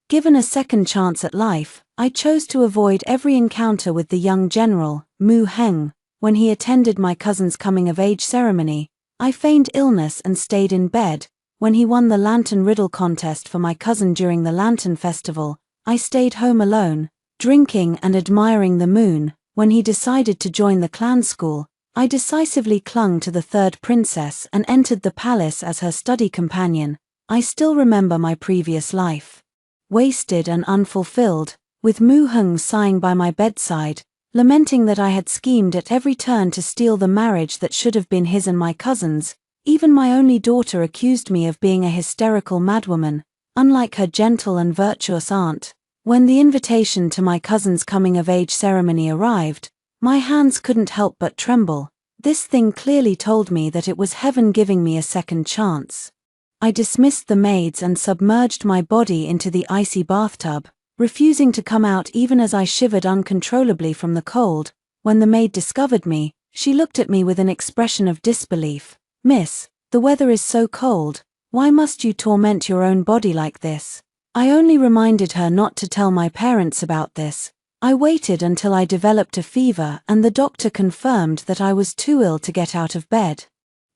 Given a second chance at life, I chose to avoid every encounter with the young general, Mu Heng. When he attended my cousin's coming-of-age ceremony, I feigned illness and stayed in bed. When he won the lantern riddle contest for my cousin during the Lantern Festival, I stayed home alone, drinking and admiring the moon. When he decided to join the clan school, I decisively clung to the third princess and entered the palace as her study companion. I still remember my previous life. Wasted and unfulfilled, with Mu Heng sighing by my bedside, lamenting that I had schemed at every turn to steal the marriage that should have been his and my cousin's. Even my only daughter accused me of being a hysterical madwoman, unlike her gentle and virtuous aunt. When the invitation to my cousin's coming-of-age ceremony arrived, my hands couldn't help but tremble. This thing clearly told me that it was heaven giving me a second chance. I dismissed the maids and submerged my body into the icy bathtub, refusing to come out even as I shivered uncontrollably from the cold. When the maid discovered me, she looked at me with an expression of disbelief. "Miss, the weather is so cold, why must you torment your own body like this?" I only reminded her not to tell my parents about this. I waited until I developed a fever and the doctor confirmed that I was too ill to get out of bed.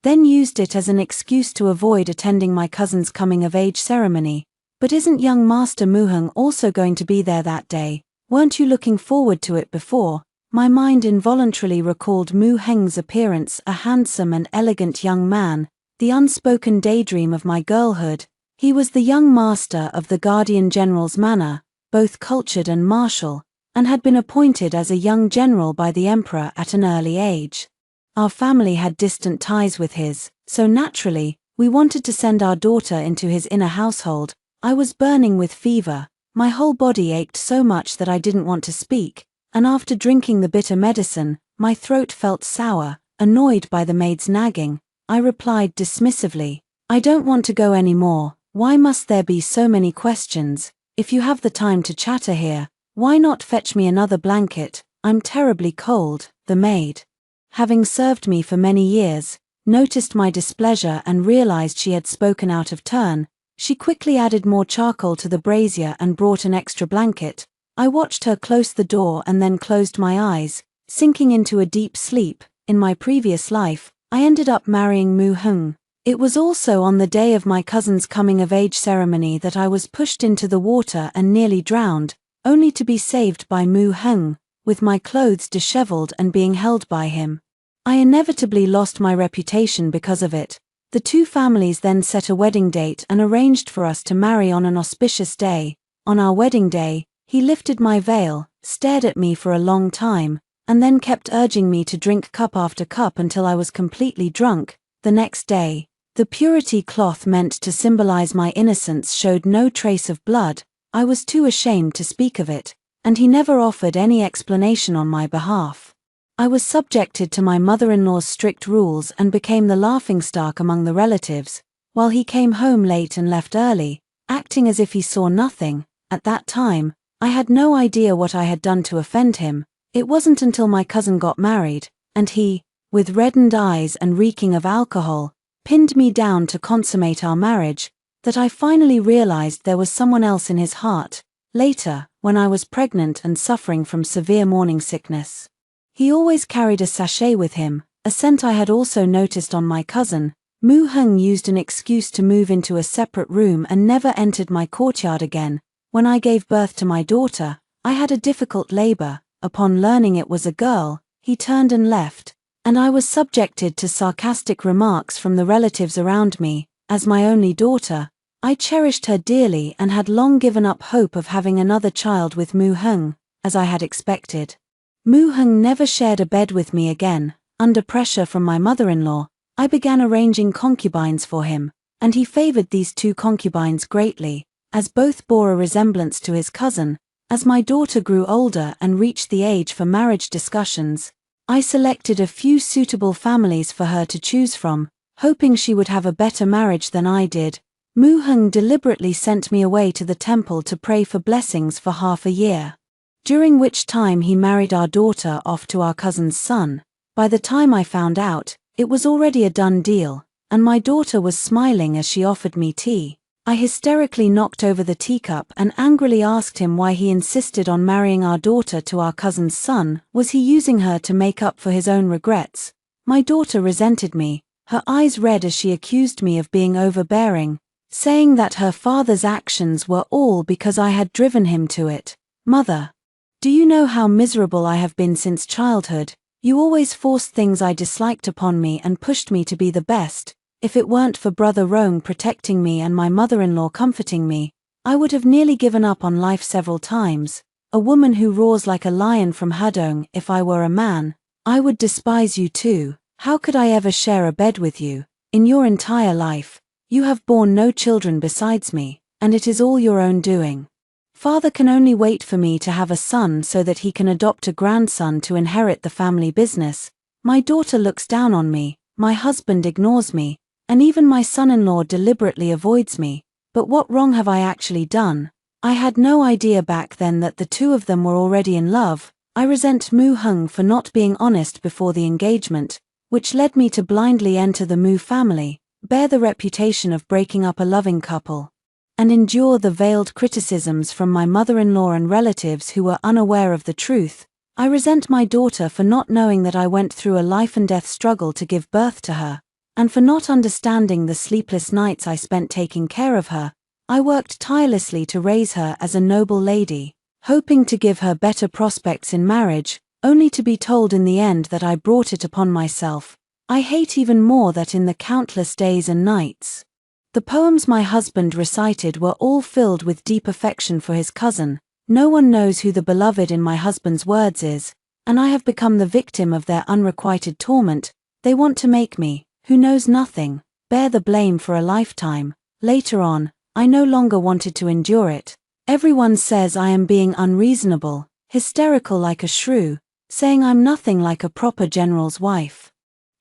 Then used it as an excuse to avoid attending my cousin's coming-of-age ceremony. "But isn't young Master Mu Heng also going to be there that day? Weren't you looking forward to it before?" My mind involuntarily recalled Mu Heng's appearance, a handsome and elegant young man, the unspoken daydream of my girlhood. He was the young master of the Guardian General's manor, both cultured and martial, and had been appointed as a young general by the emperor at an early age. Our family had distant ties with his, so naturally, we wanted to send our daughter into his inner household. I was burning with fever, my whole body ached so much that I didn't want to speak, and after drinking the bitter medicine, my throat felt sour. Annoyed by the maid's nagging, I replied dismissively, "I don't want to go anymore. Why must there be so many questions? If you have the time to chatter here, why not fetch me another blanket? I'm terribly cold." The maid, having served me for many years, noticed my displeasure and realized she had spoken out of turn. She quickly added more charcoal to the brazier and brought an extra blanket. I watched her close the door and then closed my eyes, sinking into a deep sleep. In my previous life, I ended up marrying Mu Heng. It was also on the day of my cousin's coming-of-age ceremony that I was pushed into the water and nearly drowned, only to be saved by Mu Heng, with my clothes disheveled and being held by him. I inevitably lost my reputation because of it. The two families then set a wedding date and arranged for us to marry on an auspicious day. On our wedding day, he lifted my veil, stared at me for a long time, and then kept urging me to drink cup after cup until I was completely drunk. The next day, the purity cloth meant to symbolize my innocence showed no trace of blood. I was too ashamed to speak of it, and he never offered any explanation on my behalf. I was subjected to my mother-in-law's strict rules and became the laughingstock among the relatives, while he came home late and left early, acting as if he saw nothing. At that time, I had no idea what I had done to offend him. It wasn't until my cousin got married, and he, with reddened eyes and reeking of alcohol, pinned me down to consummate our marriage, that I finally realized there was someone else in his heart. Later, when I was pregnant and suffering from severe morning sickness, he always carried a sachet with him, a scent I had also noticed on my cousin. Mu Heng used an excuse to move into a separate room and never entered my courtyard again. When I gave birth to my daughter, I had a difficult labor. Upon learning it was a girl, he turned and left, and I was subjected to sarcastic remarks from the relatives around me. As my only daughter, I cherished her dearly and had long given up hope of having another child with Mu Heng, as I had expected. Mu Heng never shared a bed with me again. Under pressure from my mother-in-law, I began arranging concubines for him, and he favored these two concubines greatly, as both bore a resemblance to his cousin. As my daughter grew older and reached the age for marriage discussions, I selected a few suitable families for her to choose from, hoping she would have a better marriage than I did. Mu Heng deliberately sent me away to the temple to pray for blessings for half a year, during which time he married our daughter off to our cousin's son. By the time I found out, it was already a done deal, and my daughter was smiling as she offered me tea. I hysterically knocked over the teacup and angrily asked him why he insisted on marrying our daughter to our cousin's son. Was he using her to make up for his own regrets? My daughter resented me, her eyes red as she accused me of being overbearing, saying that her father's actions were all because I had driven him to it. Mother, do you know how miserable I have been since childhood? You always forced things I disliked upon me and pushed me to be the best. If it weren't for Brother Roang protecting me and my mother-in-law comforting me, I would have nearly given up on life several times. A woman who roars like a lion from Hadong. If I were a man, I would despise you too. How could I ever share a bed with you? In your entire life, you have borne no children besides me, and it is all your own doing. Father can only wait for me to have a son so that he can adopt a grandson to inherit the family business. My daughter looks down on me, my husband ignores me, and even my son-in-law deliberately avoids me. But what wrong have I actually done? I had no idea back then that the two of them were already in love. I resent Mu Heng for not being honest before the engagement, which led me to blindly enter the Mu family, bear the reputation of breaking up a loving couple, and endure the veiled criticisms from my mother-in-law and relatives who were unaware of the truth. I resent my daughter for not knowing that I went through a life-and-death struggle to give birth to her, and for not understanding the sleepless nights I spent taking care of her. I worked tirelessly to raise her as a noble lady, hoping to give her better prospects in marriage, only to be told in the end that I brought it upon myself. I hate even more that in the countless days and nights, the poems my husband recited were all filled with deep affection for his cousin. No one knows who the beloved in my husband's words is, and I have become the victim of their unrequited torment. They want to make me, who knows nothing, bear the blame for a lifetime. Later on, I no longer wanted to endure it. Everyone says I am being unreasonable, hysterical like a shrew, saying I'm nothing like a proper general's wife,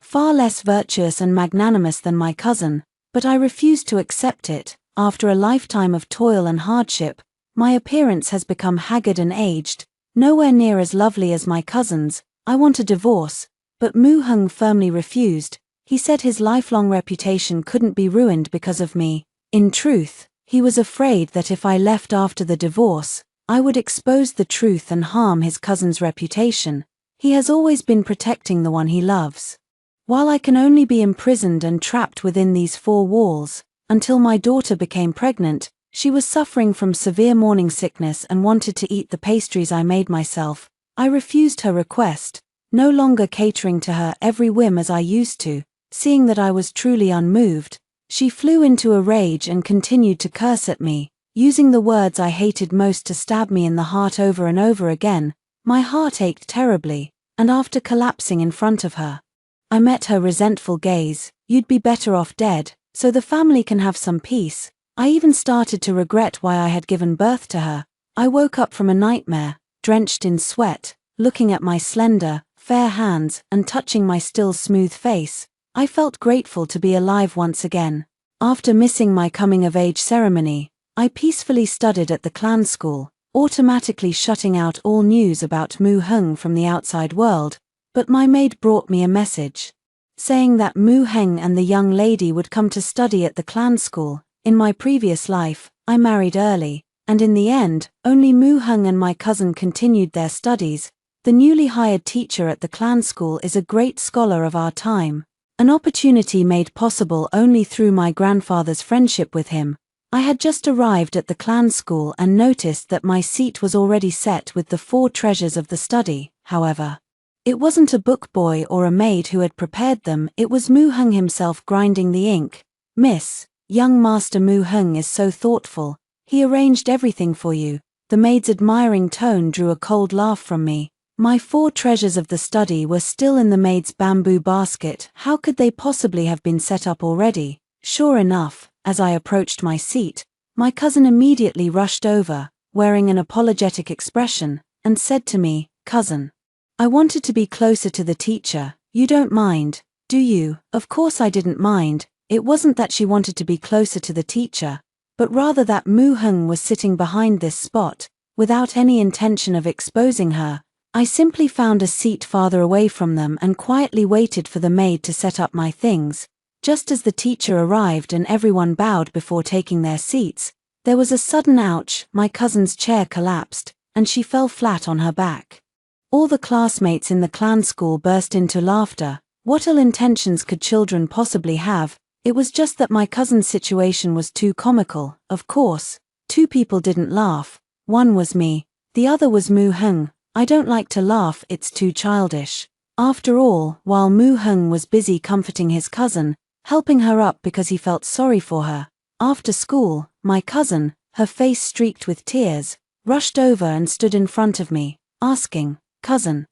far less virtuous and magnanimous than my cousin, but I refuse to accept it. After a lifetime of toil and hardship, my appearance has become haggard and aged, nowhere near as lovely as my cousin's. I want a divorce, but Mu Heng firmly refused. He said his lifelong reputation couldn't be ruined because of me. In truth, he was afraid that if I left after the divorce, I would expose the truth and harm his cousin's reputation. He has always been protecting the one he loves. While I can only be imprisoned and trapped within these four walls, until my daughter became pregnant, she was suffering from severe morning sickness and wanted to eat the pastries I made myself. I refused her request, no longer catering to her every whim as I used to. Seeing that I was truly unmoved, she flew into a rage and continued to curse at me, using the words I hated most to stab me in the heart over and over again. My heart ached terribly, and after collapsing in front of her, I met her resentful gaze. You'd be better off dead, so the family can have some peace. I even started to regret why I had given birth to her. I woke up from a nightmare, drenched in sweat, looking at my slender, fair hands and touching my still smooth face. I felt grateful to be alive once again. After missing my coming-of-age ceremony, I peacefully studied at the clan school, automatically shutting out all news about Mu Heng from the outside world. But my maid brought me a message, saying that Mu Heng and the young lady would come to study at the clan school. In my previous life, I married early, and in the end, only Mu Heng and my cousin continued their studies. The newly hired teacher at the clan school is a great scholar of our time, an opportunity made possible only through my grandfather's friendship with him. I had just arrived at the clan school and noticed that my seat was already set with the 4 treasures of the study. However, it wasn't a book boy or a maid who had prepared them, it was Mu Heng himself grinding the ink. Miss, young Master Mu Heng is so thoughtful, he arranged everything for you. The maid's admiring tone drew a cold laugh from me. My 4 treasures of the study were still in the maid's bamboo basket. How could they possibly have been set up already? Sure enough, as I approached my seat, my cousin immediately rushed over, wearing an apologetic expression, and said to me, "Cousin, I wanted to be closer to the teacher. You don't mind, do you?" Of course I didn't mind. It wasn't that she wanted to be closer to the teacher, but rather that Mu Heng was sitting behind this spot, without any intention of exposing her. I simply found a seat farther away from them and quietly waited for the maid to set up my things. Just as the teacher arrived and everyone bowed before taking their seats, there was a sudden ouch. My cousin's chair collapsed, and she fell flat on her back. All the classmates in the clan school burst into laughter. What ill intentions could children possibly have? It was just that my cousin's situation was too comical. Of course, two people didn't laugh. One was me, the other was Mu Heng. I don't like to laugh, it's too childish. After all, while Mu Heng was busy comforting his cousin, helping her up because he felt sorry for her, after school, my cousin, her face streaked with tears, rushed over and stood in front of me, asking, "Cousin,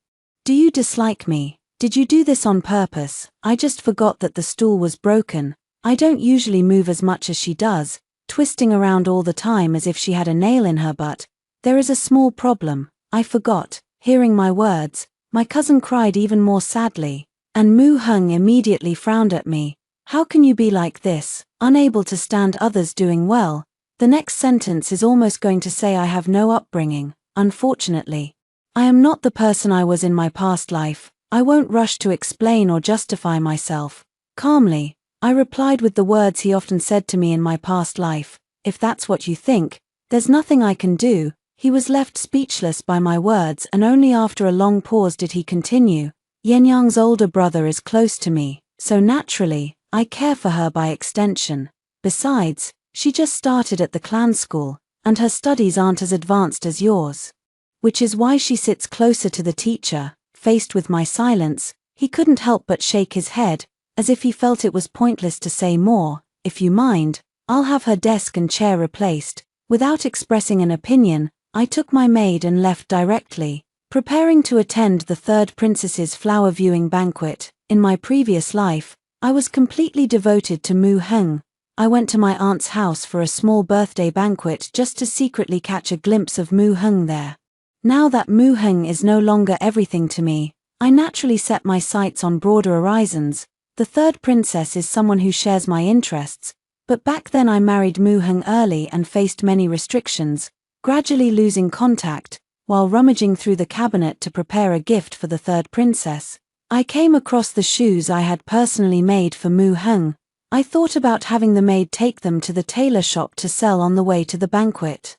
do you dislike me? Did you do this on purpose?" I just forgot that the stool was broken. I don't usually move as much as she does, twisting around all the time as if she had a nail in her butt. There is a small problem, I forgot. Hearing my words, my cousin cried even more sadly, and Mu Heng immediately frowned at me. "How can you be like this, unable to stand others doing well?" The next sentence is almost going to say I have no upbringing. Unfortunately, I am not the person I was in my past life. I won't rush to explain or justify myself. Calmly, I replied with the words he often said to me in my past life, "If that's what you think, there's nothing I can do." He was left speechless by my words, and only after a long pause did he continue, "Yenyang's older brother is close to me, so naturally, I care for her by extension. Besides, she just started at the clan school, and her studies aren't as advanced as yours. Which is why she sits closer to the teacher." Faced with my silence, he couldn't help but shake his head, as if he felt it was pointless to say more. "If you mind, I'll have her desk and chair replaced." Without expressing an opinion, I took my maid and left directly, preparing to attend the third princess's flower viewing banquet. In my previous life, I was completely devoted to Mu Heng. I went to my aunt's house for a small birthday banquet just to secretly catch a glimpse of Mu Heng there. Now that Mu Heng is no longer everything to me, I naturally set my sights on broader horizons. The third princess is someone who shares my interests, but back then I married Mu Heng early and faced many restrictions, gradually losing contact. While rummaging through the cabinet to prepare a gift for the third princess, I came across the shoes I had personally made for Mu Heng. I thought about having the maid take them to the tailor shop to sell on the way to the banquet,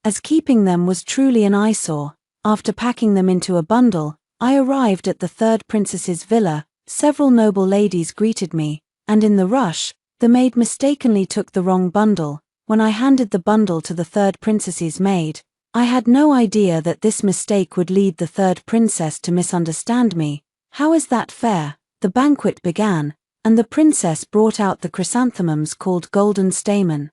as keeping them was truly an eyesore. After packing them into a bundle, I arrived at the third princess's villa. Several noble ladies greeted me, and in the rush, the maid mistakenly took the wrong bundle. When I handed the bundle to the third princess's maid, I had no idea that this mistake would lead the third princess to misunderstand me. How is that fair? The banquet began, and the princess brought out the chrysanthemums called golden stamen,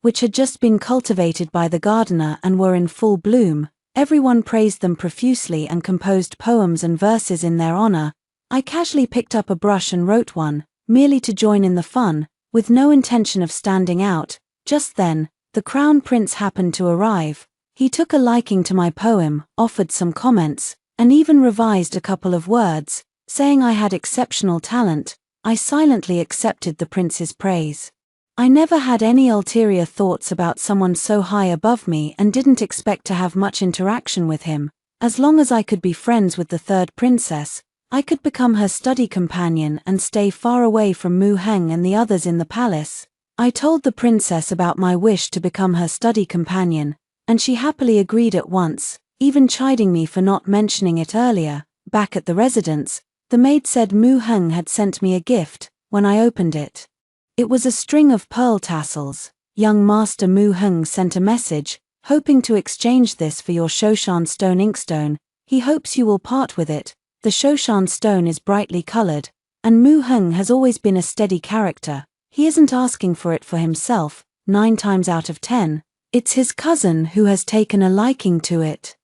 which had just been cultivated by the gardener and were in full bloom. Everyone praised them profusely and composed poems and verses in their honor. I casually picked up a brush and wrote one, merely to join in the fun, with no intention of standing out. Just then, the crown prince happened to arrive. He took a liking to my poem, offered some comments, and even revised a couple of words, saying I had exceptional talent. I silently accepted the prince's praise. I never had any ulterior thoughts about someone so high above me and didn't expect to have much interaction with him. As long as I could be friends with the third princess, I could become her study companion and stay far away from Mu Heng and the others in the palace. I told the princess about my wish to become her study companion, and she happily agreed at once, even chiding me for not mentioning it earlier. Back at the residence, the maid said Mu Heng had sent me a gift. When I opened it, it was a string of pearl tassels. "Young Master Mu Heng sent a message, hoping to exchange this for your Shoshan stone inkstone. He hopes you will part with it. The Shoshan stone is brightly colored, and Mu Heng has always been a steady character. He isn't asking for it for himself. 9 times out of 10, it's his cousin who has taken a liking to it.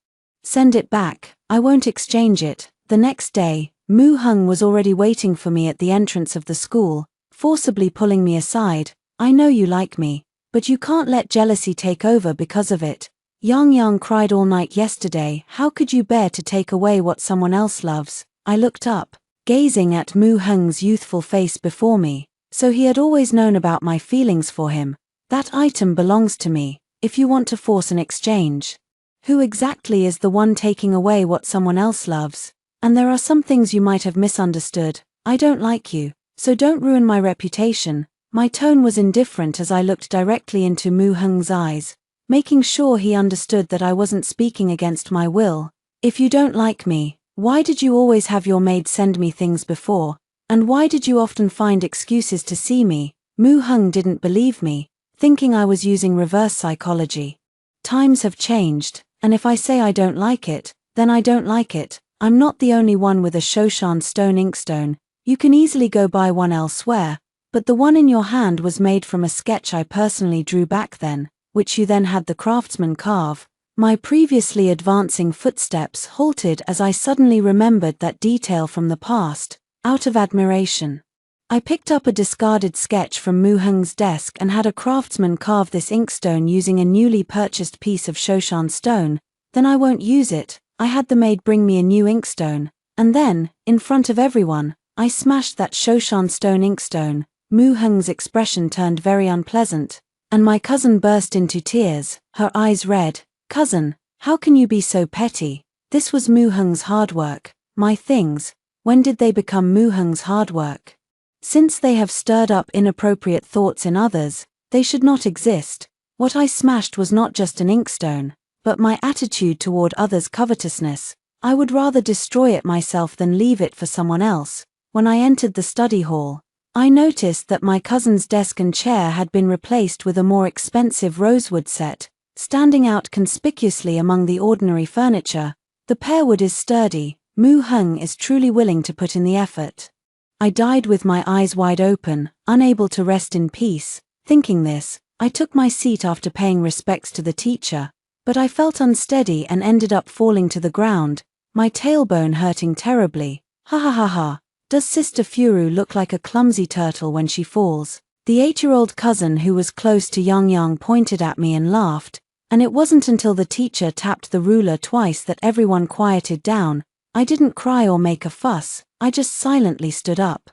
Send it back, I won't exchange it." The next day, Mu Heng was already waiting for me at the entrance of the school, forcibly pulling me aside. "I know you like me, but you can't let jealousy take over because of it. Yang Yang cried all night yesterday. How could you bear to take away what someone else loves?" I looked up, gazing at Mu Heng's youthful face before me. So he had always known about my feelings for him. "That item belongs to me, if you want to force an exchange. Who exactly is the one taking away what someone else loves? And there are some things you might have misunderstood. I don't like you, so don't ruin my reputation." My tone was indifferent as I looked directly into Mu Heng's eyes, making sure he understood that I wasn't speaking against my will. "If you don't like me, why did you always have your maid send me things before? And why did you often find excuses to see me?" Mu Heng didn't believe me, thinking I was using reverse psychology. Times have changed, and if I say I don't like it, then I don't like it. I'm not the only one with a Shoshan stone inkstone. You can easily go buy one elsewhere, but the one in your hand was made from a sketch I personally drew back then, which you then had the craftsman carve. My previously advancing footsteps halted as I suddenly remembered that detail from the past. Out of admiration, I picked up a discarded sketch from Mu Heng's desk and had a craftsman carve this inkstone using a newly purchased piece of Shoshan stone. "Then I won't use it." I had the maid bring me a new inkstone, and then, in front of everyone, I smashed that Shoshan stone inkstone. Mu Heng's expression turned very unpleasant, and my cousin burst into tears, her eyes red. "Cousin, how can you be so petty? This was Mu Heng's hard work." "My things, when did they become Mu Heng's hard work? Since they have stirred up inappropriate thoughts in others, they should not exist." What I smashed was not just an inkstone, but my attitude toward others' covetousness. I would rather destroy it myself than leave it for someone else. When I entered the study hall, I noticed that my cousin's desk and chair had been replaced with a more expensive rosewood set, standing out conspicuously among the ordinary furniture. The pearwood is sturdy. Mu Heng is truly willing to put in the effort. I died with my eyes wide open, unable to rest in peace. Thinking this, I took my seat after paying respects to the teacher, but I felt unsteady and ended up falling to the ground, my tailbone hurting terribly. "Ha ha ha ha. Does Sister Furu look like a clumsy turtle when she falls?" The 8-year-old cousin who was close to Yang Yang pointed at me and laughed, and it wasn't until the teacher tapped the ruler twice that everyone quieted down. I didn't cry or make a fuss, I just silently stood up,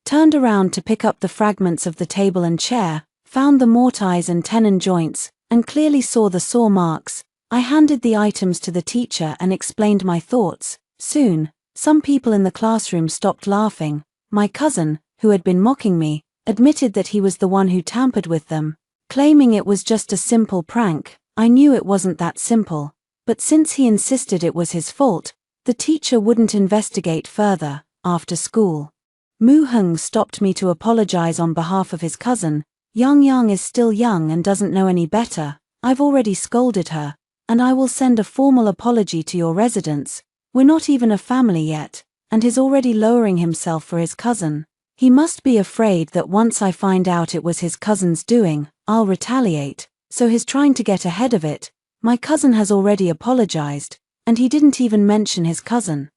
turned around to pick up the fragments of the table and chair, found the mortise and tenon joints, and clearly saw the saw marks. I handed the items to the teacher and explained my thoughts. Soon, some people in the classroom stopped laughing. My cousin, who had been mocking me, admitted that he was the one who tampered with them, claiming it was just a simple prank. I knew it wasn't that simple, but since he insisted it was his fault, the teacher wouldn't investigate further. After school, Mu Heng stopped me to apologize on behalf of his cousin. "Yang Yang is still young and doesn't know any better. I've already scolded her, and I will send a formal apology to your residents. We're not even a family yet," and he's already lowering himself for his cousin. He must be afraid that once I find out it was his cousin's doing, I'll retaliate, so he's trying to get ahead of it. My cousin has already apologized, and he didn't even mention his cousin.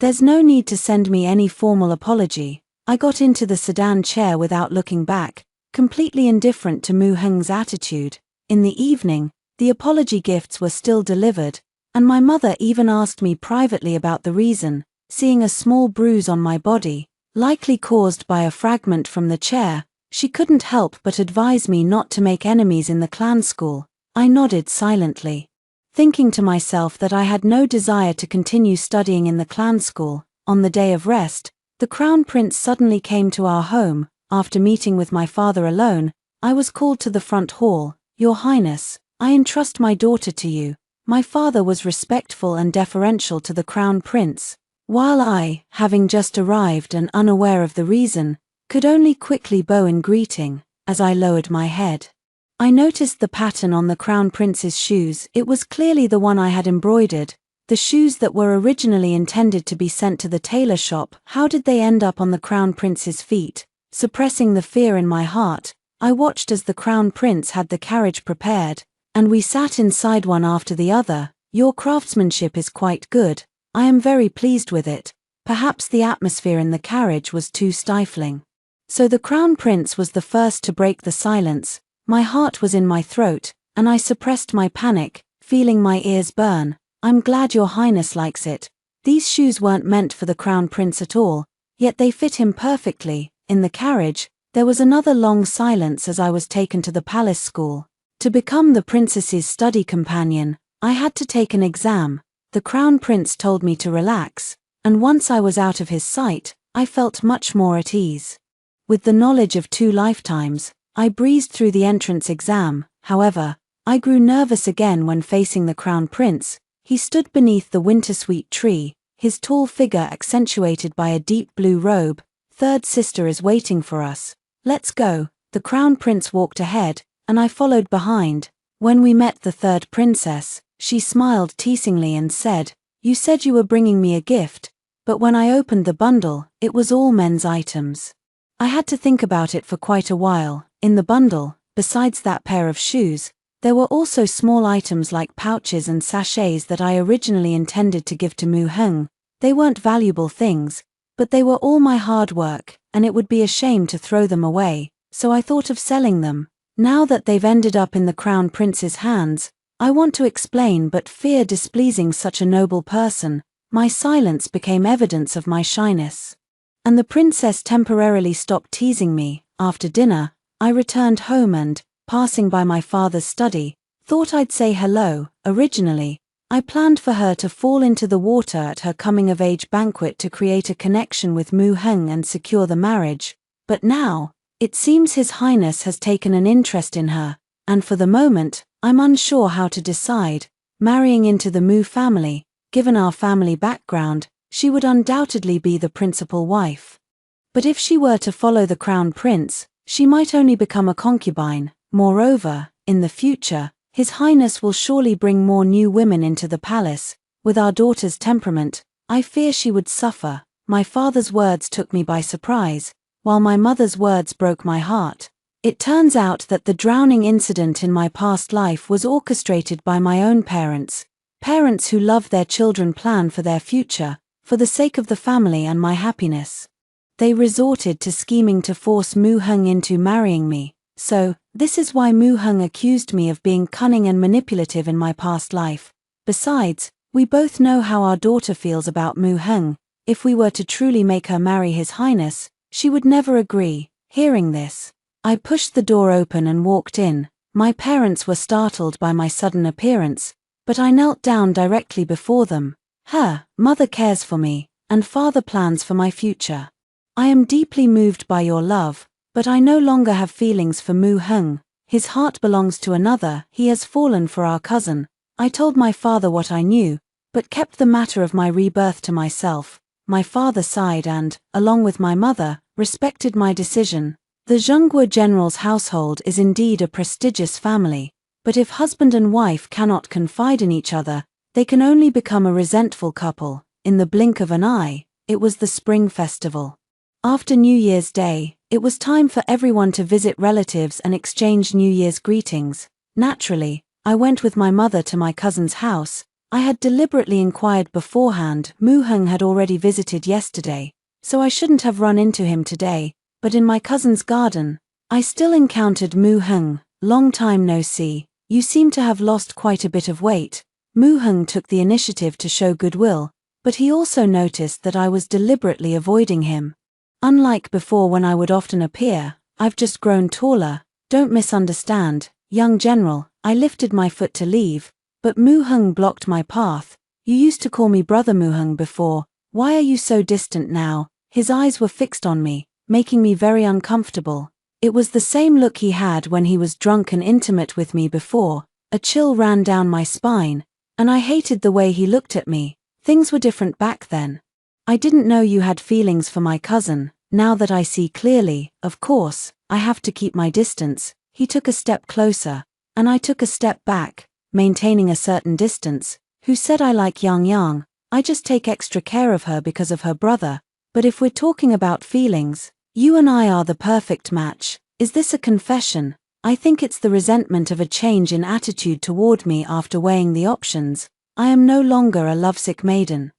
There's no need to send me any formal apology. I got into the sedan chair without looking back, completely indifferent to Mu Heng's attitude. In the evening, the apology gifts were still delivered, and my mother even asked me privately about the reason. Seeing a small bruise on my body, likely caused by a fragment from the chair, she couldn't help but advise me not to make enemies in the clan school. I nodded silently, thinking to myself that I had no desire to continue studying in the clan school. On the day of rest, the Crown Prince suddenly came to our home. After meeting with my father alone, I was called to the front hall. "Your Highness, I entrust my daughter to you." My father was respectful and deferential to the Crown Prince, while I, having just arrived and unaware of the reason, could only quickly bow in greeting. As I lowered my head, I noticed the pattern on the Crown Prince's shoes. It was clearly the one I had embroidered, the shoes that were originally intended to be sent to the tailor shop. How did they end up on the Crown Prince's feet? Suppressing the fear in my heart, I watched as the Crown Prince had the carriage prepared, and we sat inside one after the other. "Your craftsmanship is quite good. I am very pleased with it." Perhaps the atmosphere in the carriage was too stifling. So the Crown Prince was the first to break the silence. My heart was in my throat, and I suppressed my panic, feeling my ears burn. "I'm glad your Highness likes it." These shoes weren't meant for the Crown Prince at all, yet they fit him perfectly. In the carriage, there was another long silence as I was taken to the palace school. To become the princess's study companion, I had to take an exam. The Crown Prince told me to relax, and once I was out of his sight, I felt much more at ease. With the knowledge of 2 lifetimes, I breezed through the entrance exam. However, I grew nervous again when facing the Crown Prince. He stood beneath the wintersweet tree, his tall figure accentuated by a deep blue robe. "Third sister is waiting for us. Let's go." The Crown Prince walked ahead, and I followed behind. When we met the third princess, she smiled teasingly and said, "You said you were bringing me a gift," but when I opened the bundle, it was all men's items. I had to think about it for quite a while. In the bundle, besides that pair of shoes, there were also small items like pouches and sachets that I originally intended to give to Mu Heng. They weren't valuable things, but they were all my hard work, and it would be a shame to throw them away, so I thought of selling them. Now that they've ended up in the Crown Prince's hands, I want to explain but fear displeasing such a noble person. My silence became evidence of my shyness. And the princess temporarily stopped teasing me. After dinner, I returned home and, passing by my father's study, thought I'd say hello. Originally, I planned for her to fall into the water at her coming-of-age banquet to create a connection with Mu Heng and secure the marriage, but now, it seems His Highness has taken an interest in her, and for the moment, I'm unsure how to decide. Marrying into the Mu family, given our family background, she would undoubtedly be the principal wife. But if she were to follow the Crown Prince, she might only become a concubine. Moreover, in the future, His Highness will surely bring more new women into the palace. With our daughter's temperament, I fear she would suffer. My father's words took me by surprise, while my mother's words broke my heart. It turns out that the drowning incident in my past life was orchestrated by my own parents. Parents who love their children plan for their future, for the sake of the family and my happiness. They resorted to scheming to force Mu Heng into marrying me. So, this is why Mu Heng accused me of being cunning and manipulative in my past life. Besides, we both know how our daughter feels about Mu Heng. If we were to truly make her marry His Highness, she would never agree. Hearing this, I pushed the door open and walked in. My parents were startled by my sudden appearance, but I knelt down directly before them. Her mother cares for me, and father plans for my future. I am deeply moved by your love, but I no longer have feelings for Mu Heng. His heart belongs to another. He has fallen for our cousin. I told my father what I knew, but kept the matter of my rebirth to myself. My father sighed and, along with my mother, respected my decision. The Zhengguo general's household is indeed a prestigious family, but if husband and wife cannot confide in each other, they can only become a resentful couple. In the blink of an eye, it was the Spring Festival. After New Year's Day, it was time for everyone to visit relatives and exchange New Year's greetings. Naturally, I went with my mother to my cousin's house. I had deliberately inquired beforehand. Mu Heng had already visited yesterday, so I shouldn't have run into him today, but in my cousin's garden, I still encountered Mu Heng. "Long time no see. You seem to have lost quite a bit of weight." Mu Heng took the initiative to show goodwill, but he also noticed that I was deliberately avoiding him. Unlike before when I would often appear, I've just grown taller. Don't misunderstand, young general. I lifted my foot to leave, but Mu Heng blocked my path. "You used to call me Brother Mu Heng before. Why are you so distant now?" His eyes were fixed on me, making me very uncomfortable. It was the same look he had when he was drunk and intimate with me before. A chill ran down my spine, and I hated the way he looked at me. Things were different back then. "I didn't know you had feelings for my cousin. Now that I see clearly, of course, I have to keep my distance." He took a step closer, and I took a step back, maintaining a certain distance. "Who said I like Yang Yang? I just take extra care of her because of her brother. But if we're talking about feelings, you and I are the perfect match." Is this a confession? I think it's the resentment of a change in attitude toward me after weighing the options. I am no longer a lovesick maiden.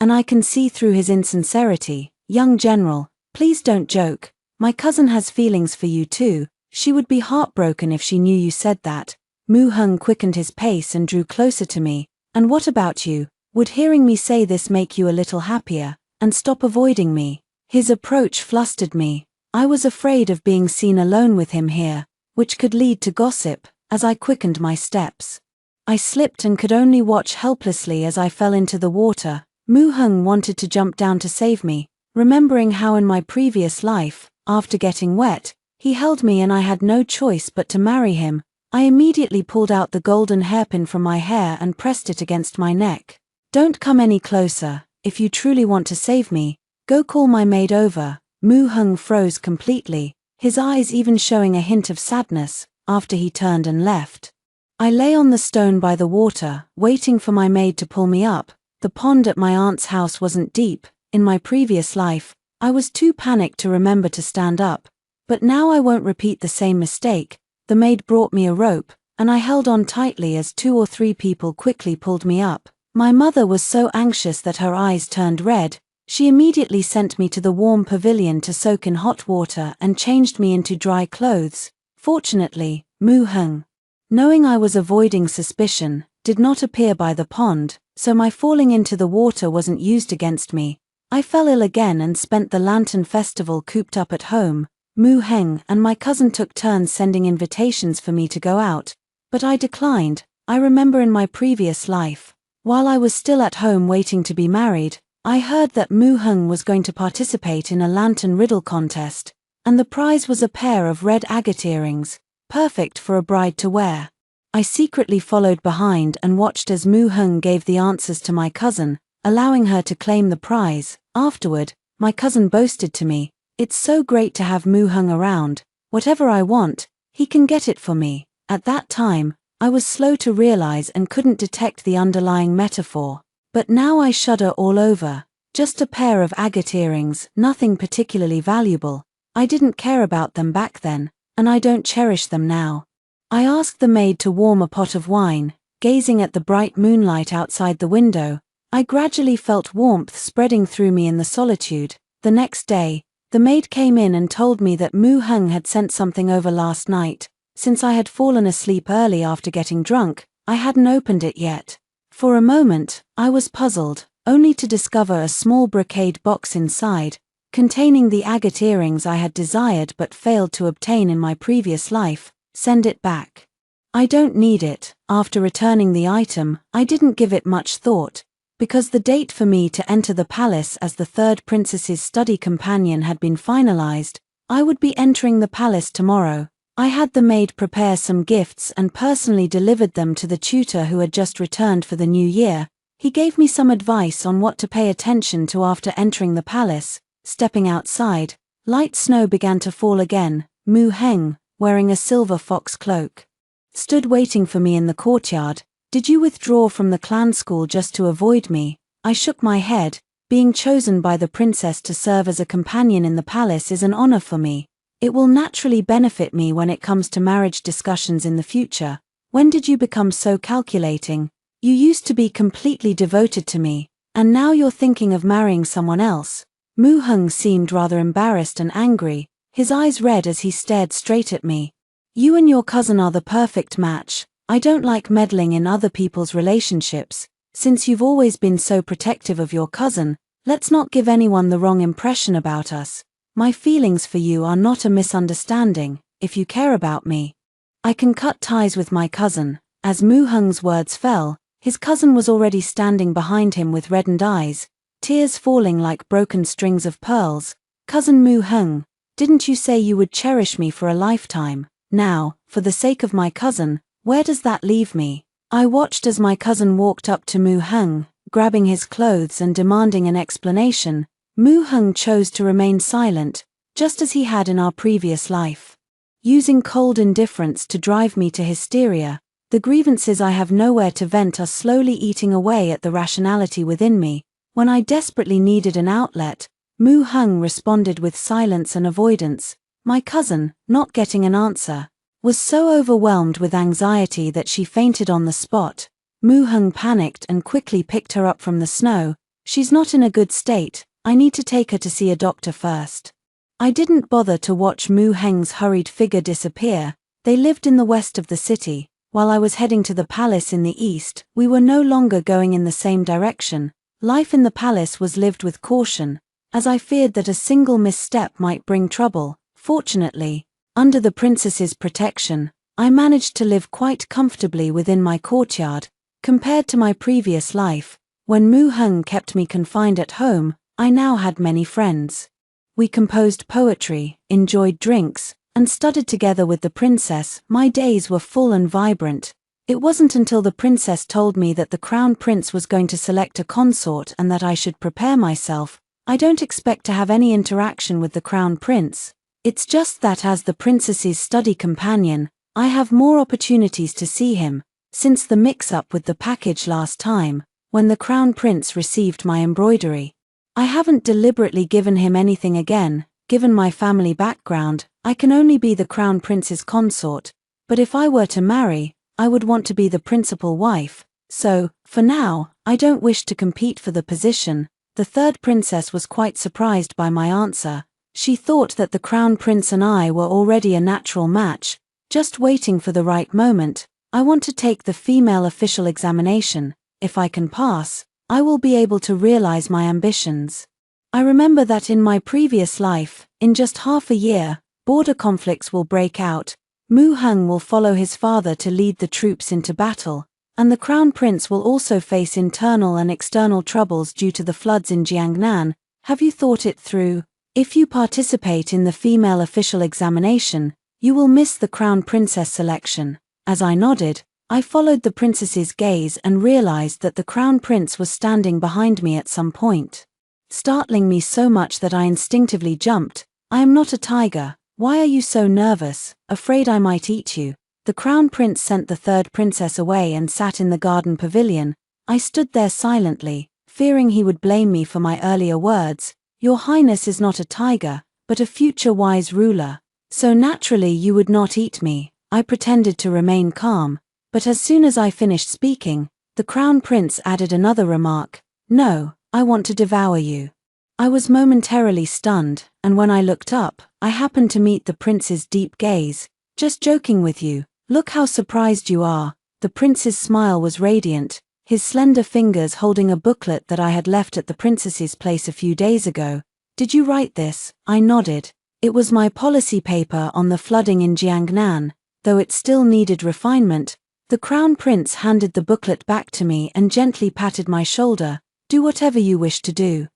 And I can see through his insincerity. "Young general, please don't joke. My cousin has feelings for you too. She would be heartbroken if she knew you said that." Mu Heng quickened his pace and drew closer to me. "And what about you? Would hearing me say this make you a little happier, and stop avoiding me?" His approach flustered me. I was afraid of being seen alone with him here, which could lead to gossip. As I quickened my steps, I slipped and could only watch helplessly as I fell into the water. Mu Heng wanted to jump down to save me, remembering how in my previous life, After getting wet, he held me and I had no choice but to marry him. I immediately pulled out the golden hairpin from my hair and pressed it against my neck. Don't come any closer. If you truly want to save me, go call my maid over. Moo Hung froze completely, his eyes even showing a hint of sadness, after he turned and left. I lay on the stone by the water, waiting for my maid to pull me up. The pond at my aunt's house wasn't deep. In my previous life, I was too panicked to remember to stand up. But now I won't repeat the same mistake. The maid brought me a rope, and I held on tightly as 2 or 3 people quickly pulled me up. My mother was so anxious that her eyes turned red. She immediately sent me to the warm pavilion to soak in hot water and changed me into dry clothes. Fortunately, Moo Hung, knowing I was avoiding suspicion, did not appear by the pond, so my falling into the water wasn't used against me. I fell ill again and spent the Lantern Festival cooped up at home. Moo Heng and my cousin took turns sending invitations for me to go out, but I declined. I remember in my previous life, while I was still at home waiting to be married, I heard that Moo Hung was going to participate in a lantern riddle contest, and the prize was a pair of red agate earrings, perfect for a bride to wear. I secretly followed behind and watched as Moo Hung gave the answers to my cousin, allowing her to claim the prize. Afterward, my cousin boasted to me, "It's so great to have Moo Hung around. Whatever I want, he can get it for me." At that time, I was slow to realize and couldn't detect the underlying metaphor. But now I shudder all over. Just a pair of agate earrings, nothing particularly valuable. I didn't care about them back then, and I don't cherish them now. I asked the maid to warm a pot of wine. Gazing at the bright moonlight outside the window, I gradually felt warmth spreading through me in the solitude. The next day, the maid came in and told me that Moo Hung had sent something over last night. Since I had fallen asleep early after getting drunk, I hadn't opened it yet. For a moment, I was puzzled, only to discover a small brocade box inside, containing the agate earrings I had desired but failed to obtain in my previous life. Send it back. I don't need it. After returning the item, I didn't give it much thought, because the date for me to enter the palace as the third princess's study companion had been finalized. I would be entering the palace tomorrow. I had the maid prepare some gifts and personally delivered them to the tutor who had just returned for the new year. He gave me some advice on what to pay attention to after entering the palace. Stepping outside, light snow began to fall again. Moo Heng, wearing a silver fox cloak, stood waiting for me in the courtyard. "Did you withdraw from the clan school just to avoid me?" I shook my head. Being chosen by the princess to serve as a companion in the palace is an honor for me. It will naturally benefit me when it comes to marriage discussions in the future. When did you become so calculating? You used to be completely devoted to me, and now you're thinking of marrying someone else. Moo Hung seemed rather embarrassed and angry, his eyes red as he stared straight at me. "You and your cousin are the perfect match. I don't like meddling in other people's relationships. Since you've always been so protective of your cousin, let's not give anyone the wrong impression about us. My feelings for you are not a misunderstanding. If you care about me, I can cut ties with my cousin." As Moo Hung's words fell, his cousin was already standing behind him with reddened eyes, tears falling like broken strings of pearls. "Cousin Moo Hung, didn't you say you would cherish me for a lifetime? Now, for the sake of my cousin, where does that leave me?" I watched as my cousin walked up to Moo Hung, grabbing his clothes and demanding an explanation. Moo Hung chose to remain silent, just as he had in our previous life, using cold indifference to drive me to hysteria. The grievances I have nowhere to vent are slowly eating away at the rationality within me. When I desperately needed an outlet, Moo Hung responded with silence and avoidance. My cousin, not getting an answer, was so overwhelmed with anxiety that she fainted on the spot. Moo Hung panicked and quickly picked her up from the snow. "She's not in a good state. I need to take her to see a doctor first." I didn't bother to watch Moo Heng's hurried figure disappear. They lived in the west of the city, while I was heading to the palace in the east. We were no longer going in the same direction. Life in the palace was lived with caution, as I feared that a single misstep might bring trouble. Fortunately, under the princess's protection, I managed to live quite comfortably within my courtyard. Compared to my previous life, when Moo Hung kept me confined at home, I now had many friends. We composed poetry, enjoyed drinks, and studied together with the princess. My days were full and vibrant. It wasn't until the princess told me that the crown prince was going to select a consort and that I should prepare myself. I don't expect to have any interaction with the crown prince. It's just that as the princess's study companion, I have more opportunities to see him, since the mix-up with the package last time, when the crown prince received my embroidery. I haven't deliberately given him anything again. Given my family background, I can only be the crown prince's consort, but if I were to marry, I would want to be the principal wife. So, for now, I don't wish to compete for the position. The third princess was quite surprised by my answer. She thought that the crown prince and I were already a natural match, just waiting for the right moment. I want to take the female official examination. If I can pass, I will be able to realize my ambitions. I remember that in my previous life, in just half a year, border conflicts will break out. Mu Heng will follow his father to lead the troops into battle, and the crown prince will also face internal and external troubles due to the floods in Jiangnan. Have you thought it through? If you participate in the female official examination, you will miss the crown princess selection. As I nodded, I followed the princess's gaze and realized that the crown prince was standing behind me at some point, startling me so much that I instinctively jumped. I am not a tiger. Why are you so nervous? Afraid I might eat you? The crown prince sent the third princess away and sat in the garden pavilion. I stood there silently, fearing he would blame me for my earlier words. Your Highness is not a tiger, but a future wise ruler. So naturally you would not eat me. I pretended to remain calm, but as soon as I finished speaking, the crown prince added another remark. No, I want to devour you. I was momentarily stunned, and when I looked up, I happened to meet the prince's deep gaze. Just joking with you. Look how surprised you are. The prince's smile was radiant, his slender fingers holding a booklet that I had left at the princess's place a few days ago. Did you write this? I nodded. It was my policy paper on the flooding in Jiangnan. Though it still needed refinement, the crown prince handed the booklet back to me and gently patted my shoulder. Do whatever you wish to do.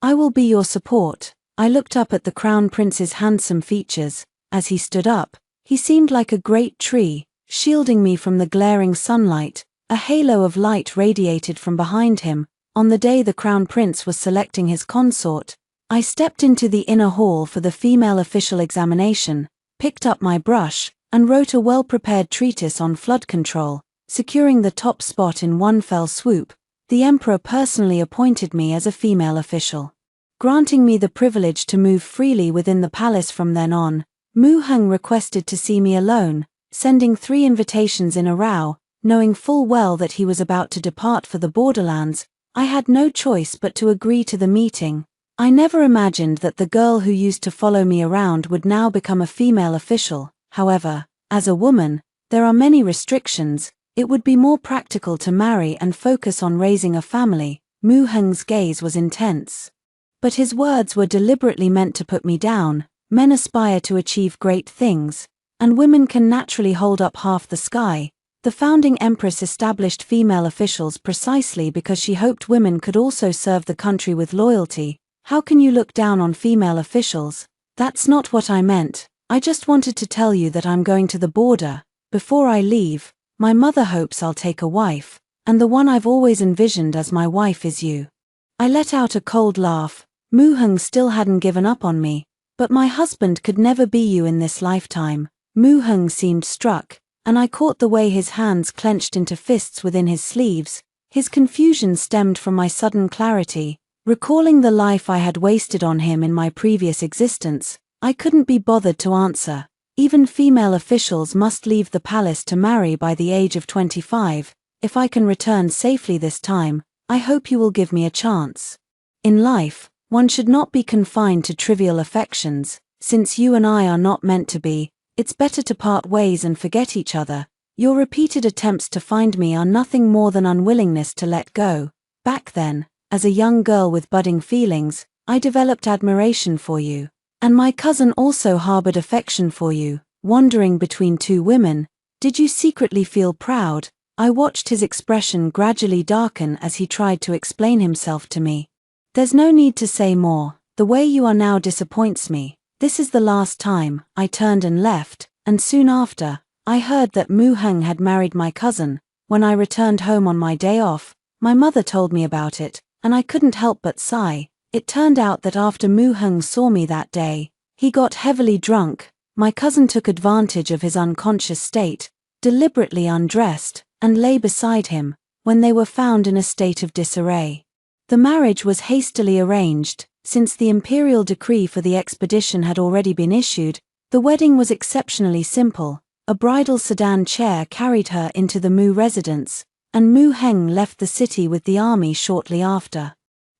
I will be your support. I looked up at the crown prince's handsome features. As he stood up, he seemed like a great tree, shielding me from the glaring sunlight. A halo of light radiated from behind him. On the day the crown prince was selecting his consort, I stepped into the inner hall for the female official examination, picked up my brush, and wrote a well-prepared treatise on flood control, securing the top spot in one fell swoop. The emperor personally appointed me as a female official, granting me the privilege to move freely within the palace from then on. Mu Heng requested to see me alone, sending 3 invitations in a row. Knowing full well that he was about to depart for the borderlands, I had no choice but to agree to the meeting. I never imagined that the girl who used to follow me around would now become a female official. However, as a woman, there are many restrictions. It would be more practical to marry and focus on raising a family. Mu Heng's gaze was intense, but his words were deliberately meant to put me down. Men aspire to achieve great things, and women can naturally hold up half the sky. The founding empress established female officials precisely because she hoped women could also serve the country with loyalty. How can you look down on female officials? That's not what I meant. I just wanted to tell you that I'm going to the border. Before I leave, my mother hopes I'll take a wife, and the one I've always envisioned as my wife is you. I let out a cold laugh. Mu Heng still hadn't given up on me, but my husband could never be you in this lifetime. Mu Heng seemed struck, and I caught the way his hands clenched into fists within his sleeves. His confusion stemmed from my sudden clarity. Recalling the life I had wasted on him in my previous existence, I couldn't be bothered to answer. Even female officials must leave the palace to marry by the age of 25. If I can return safely this time, I hope you will give me a chance. In life, one should not be confined to trivial affections. Since you and I are not meant to be, it's better to part ways and forget each other. Your repeated attempts to find me are nothing more than unwillingness to let go. Back then, as a young girl with budding feelings, I developed admiration for you. And my cousin also harbored affection for you. Wandering between 2 women, did you secretly feel proud? I watched his expression gradually darken as he tried to explain himself to me. There's no need to say more. The way you are now disappoints me. This is the last time." I turned and left, and soon after, I heard that Mu Heng had married my cousin. When I returned home on my day off, my mother told me about it, and I couldn't help but sigh. It turned out that after Mu Heng saw me that day, he got heavily drunk. My cousin took advantage of his unconscious state, deliberately undressed, and lay beside him, when they were found in a state of disarray. The marriage was hastily arranged. Since the imperial decree for the expedition had already been issued, the wedding was exceptionally simple. A bridal sedan chair carried her into the Mu residence, and Mu Heng left the city with the army shortly after.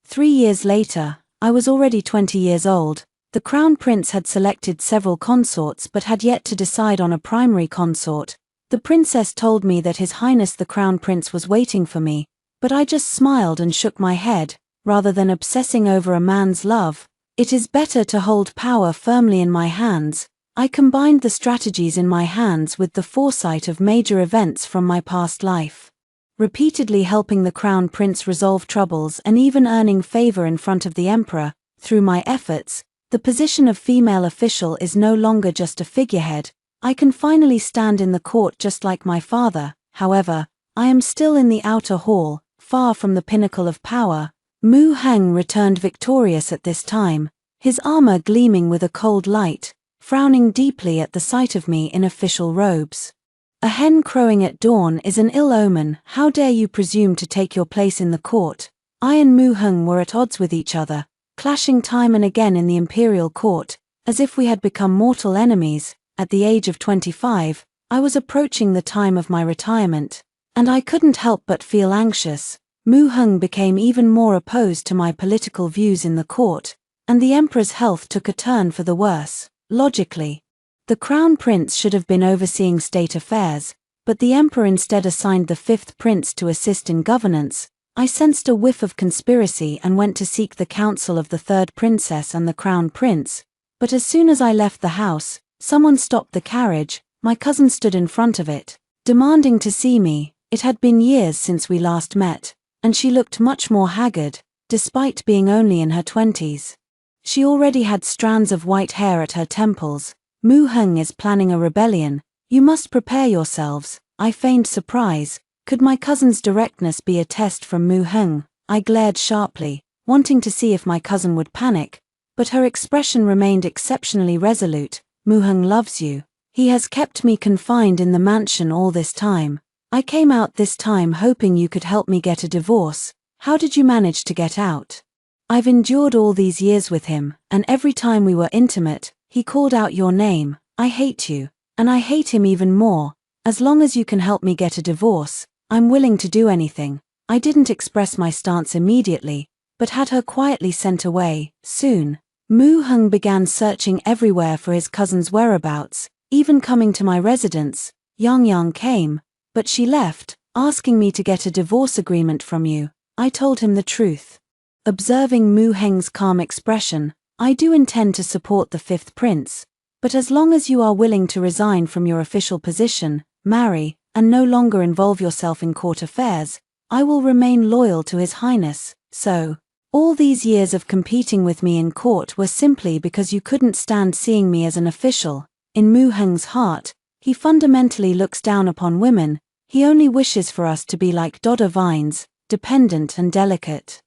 3 years later, I was already 20 years old. The crown prince had selected several consorts but had yet to decide on a primary consort. The princess told me that His Highness the Crown Prince was waiting for me, but I just smiled and shook my head. Rather than obsessing over a man's love, it is better to hold power firmly in my hands. I combined the strategies in my hands with the foresight of major events from my past life. Repeatedly helping the Crown Prince resolve troubles and even earning favor in front of the Emperor, through my efforts, the position of female official is no longer just a figurehead. I can finally stand in the court just like my father. However, I am still in the outer hall, far from the pinnacle of power. Mu Heng returned victorious at this time, his armor gleaming with a cold light, frowning deeply at the sight of me in official robes. "A hen crowing at dawn is an ill omen. How dare you presume to take your place in the court?" I and Mu Heng were at odds with each other, clashing time and again in the imperial court, as if we had become mortal enemies. At the age of 25, I was approaching the time of my retirement, and I couldn't help but feel anxious. Mu Heng became even more opposed to my political views in the court, and the emperor's health took a turn for the worse. Logically, the crown prince should have been overseeing state affairs, but the emperor instead assigned the fifth prince to assist in governance. I sensed a whiff of conspiracy and went to seek the counsel of the third princess and the crown prince, but as soon as I left the house, someone stopped the carriage. My cousin stood in front of it, demanding to see me. It had been years since we last met, and she looked much more haggard, despite being only in her 20s. She already had strands of white hair at her temples. "Mu Heng is planning a rebellion. You must prepare yourselves." I feigned surprise. Could my cousin's directness be a test from Mu Heng? I glared sharply, wanting to see if my cousin would panic, but her expression remained exceptionally resolute. "Mu Heng loves you. He has kept me confined in the mansion all this time. I came out this time hoping you could help me get a divorce. How did you manage to get out? I've endured all these years with him, and every time we were intimate, he called out your name. I hate you, and I hate him even more. As long as you can help me get a divorce, I'm willing to do anything." I didn't express my stance immediately, but had her quietly sent away. Soon, Mu Heng began searching everywhere for his cousin's whereabouts, even coming to my residence. Yang came, but she left, asking me to get a divorce agreement from you. I told him the truth. Observing Mu Heng's calm expression, "I do intend to support the fifth prince, but as long as you are willing to resign from your official position, marry, and no longer involve yourself in court affairs, I will remain loyal to His Highness." So, all these years of competing with me in court were simply because you couldn't stand seeing me as an official. In Mu Heng's heart, he fundamentally looks down upon women. He only wishes for us to be like dodder vines, dependent and delicate.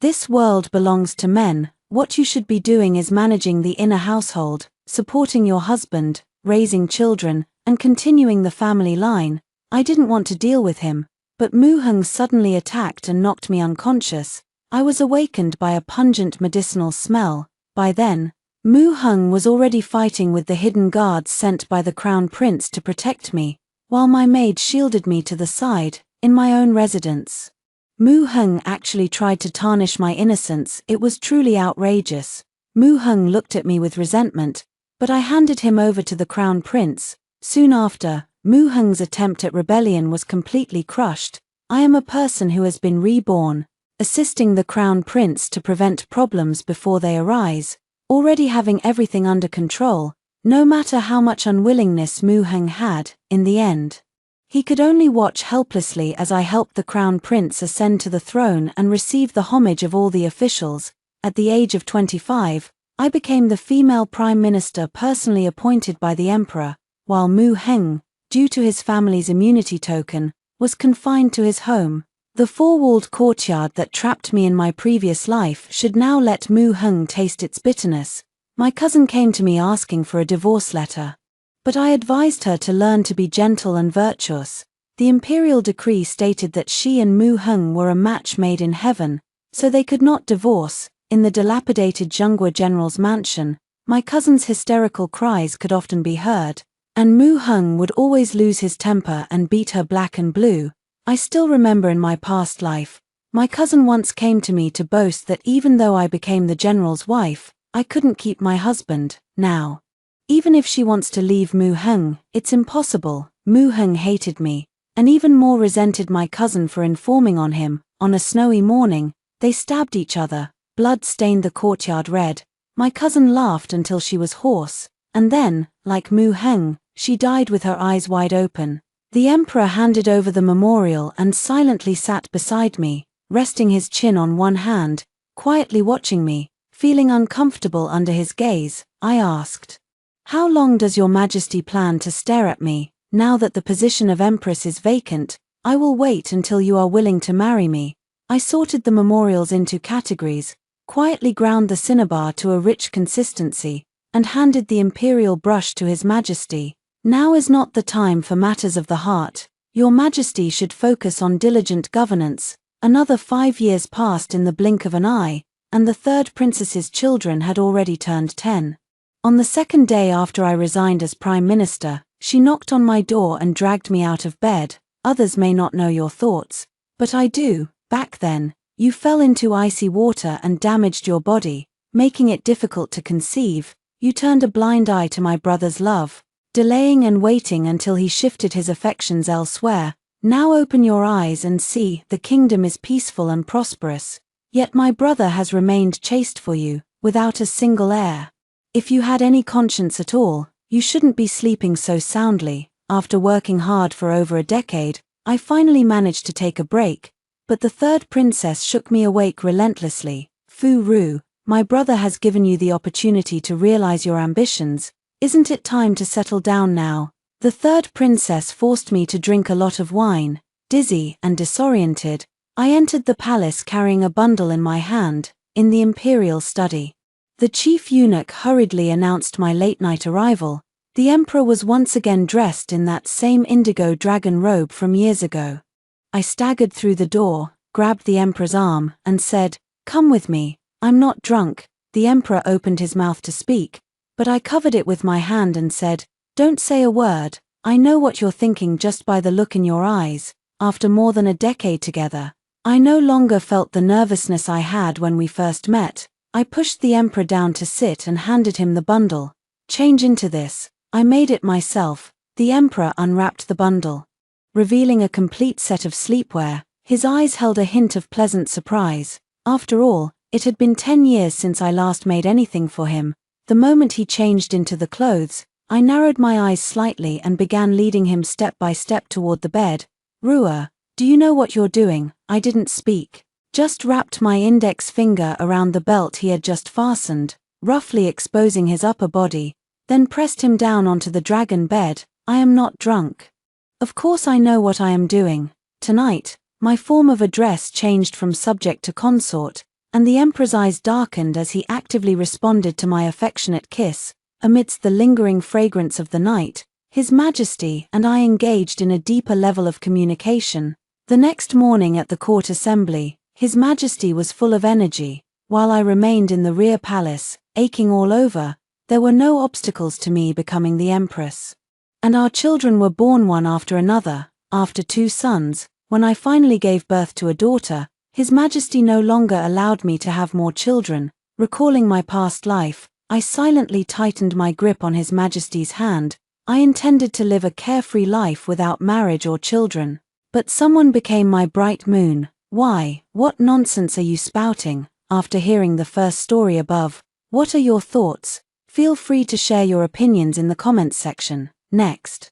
This world belongs to men. What you should be doing is managing the inner household, supporting your husband, raising children, and continuing the family line. I didn't want to deal with him, but Mu Heng suddenly attacked and knocked me unconscious. I was awakened by a pungent medicinal smell. By then, Mu Heng was already fighting with the hidden guards sent by the crown prince to protect me, while my maid shielded me to the side, in my own residence. Mu Heng actually tried to tarnish my innocence. It was truly outrageous. Mu Heng looked at me with resentment, but I handed him over to the crown prince. Soon after, Mu Heng's attempt at rebellion was completely crushed. I am a person who has been reborn, assisting the crown prince to prevent problems before they arise, already having everything under control. No matter how much unwillingness Mu Heng had, in the end, he could only watch helplessly as I helped the crown prince ascend to the throne and receive the homage of all the officials. at the age of 25, I became the female prime minister personally appointed by the emperor, while Mu Heng, due to his family's immunity token, was confined to his home. The four-walled courtyard that trapped me in my previous life should now let Mu Heng taste its bitterness. My cousin came to me asking for a divorce letter. But I advised her to learn to be gentle and virtuous. The imperial decree stated that she and Mu Heng were a match made in heaven, so they could not divorce. In the dilapidated Zhonghua general's mansion, my cousin's hysterical cries could often be heard, and Mu Heng would always lose his temper and beat her black and blue. I still remember in my past life, my cousin once came to me to boast that even though I became the general's wife, I couldn't keep my husband. Now, even if she wants to leave Mu Heng, it's impossible. Mu Heng hated me, and even more resented my cousin for informing on him. On a snowy morning, they stabbed each other. Blood stained the courtyard red. My cousin laughed until she was hoarse, and then, like Mu Heng, she died with her eyes wide open. The emperor handed over the memorial and silently sat beside me, resting his chin on one hand, quietly watching me. Feeling uncomfortable under his gaze, I asked, "How long does your majesty plan to stare at me? Now that the position of empress is vacant, I will wait until you are willing to marry me." I sorted the memorials into categories, quietly ground the cinnabar to a rich consistency, and handed the imperial brush to His Majesty. "Now is not the time for matters of the heart. Your Majesty should focus on diligent governance." Another 5 years passed in the blink of an eye, and the third princess's children had already turned 10. On the second day after I resigned as Prime Minister, she knocked on my door and dragged me out of bed. Others may not know your thoughts, but I do. Back then, you fell into icy water and damaged your body, making it difficult to conceive. You turned a blind eye to my brother's love, delaying and waiting until he shifted his affections elsewhere. Now open your eyes and see, the kingdom is peaceful and prosperous. Yet my brother has remained chaste for you, without a single heir. If you had any conscience at all, you shouldn't be sleeping so soundly. After working hard for over a decade, I finally managed to take a break, but the third princess shook me awake relentlessly. "Fu Ru, my brother has given you the opportunity to realize your ambitions. Isn't it time to settle down now?" The third princess forced me to drink a lot of wine. Dizzy and disoriented, I entered the palace carrying a bundle in my hand. In the imperial study, the chief eunuch hurriedly announced my late-night arrival. The emperor was once again dressed in that same indigo dragon robe from years ago. I staggered through the door, grabbed the emperor's arm, and said, "Come with me, I'm not drunk." The emperor opened his mouth to speak, but I covered it with my hand and said, "Don't say a word. I know what you're thinking just by the look in your eyes." After more than a decade together, I no longer felt the nervousness I had when we first met. I pushed the emperor down to sit and handed him the bundle. "Change into this. I made it myself." The emperor unwrapped the bundle, revealing a complete set of sleepwear. His eyes held a hint of pleasant surprise. After all, it had been 10 years since I last made anything for him. The moment he changed into the clothes, I narrowed my eyes slightly and began leading him step by step toward the bed. "Rua, do you know what you're doing?" I didn't speak, just wrapped my index finger around the belt he had just fastened, roughly exposing his upper body, then pressed him down onto the dragon bed. "I am not drunk. Of course I know what I am doing." Tonight, my form of address changed from subject to consort, and the emperor's eyes darkened as he actively responded to my affectionate kiss. Amidst the lingering fragrance of the night, His Majesty and I engaged in a deeper level of communication. The next morning at the court assembly, His Majesty was full of energy, while I remained in the rear palace, aching all over. There were no obstacles to me becoming the empress. And our children were born one after another. After 2 sons, when I finally gave birth to a daughter, His Majesty no longer allowed me to have more children. Recalling my past life, I silently tightened my grip on His Majesty's hand. I intended to live a carefree life without marriage or children. But someone became my bright moon. Why? What nonsense are you spouting? After hearing the first story above, what are your thoughts? Feel free to share your opinions in the comments section. Next,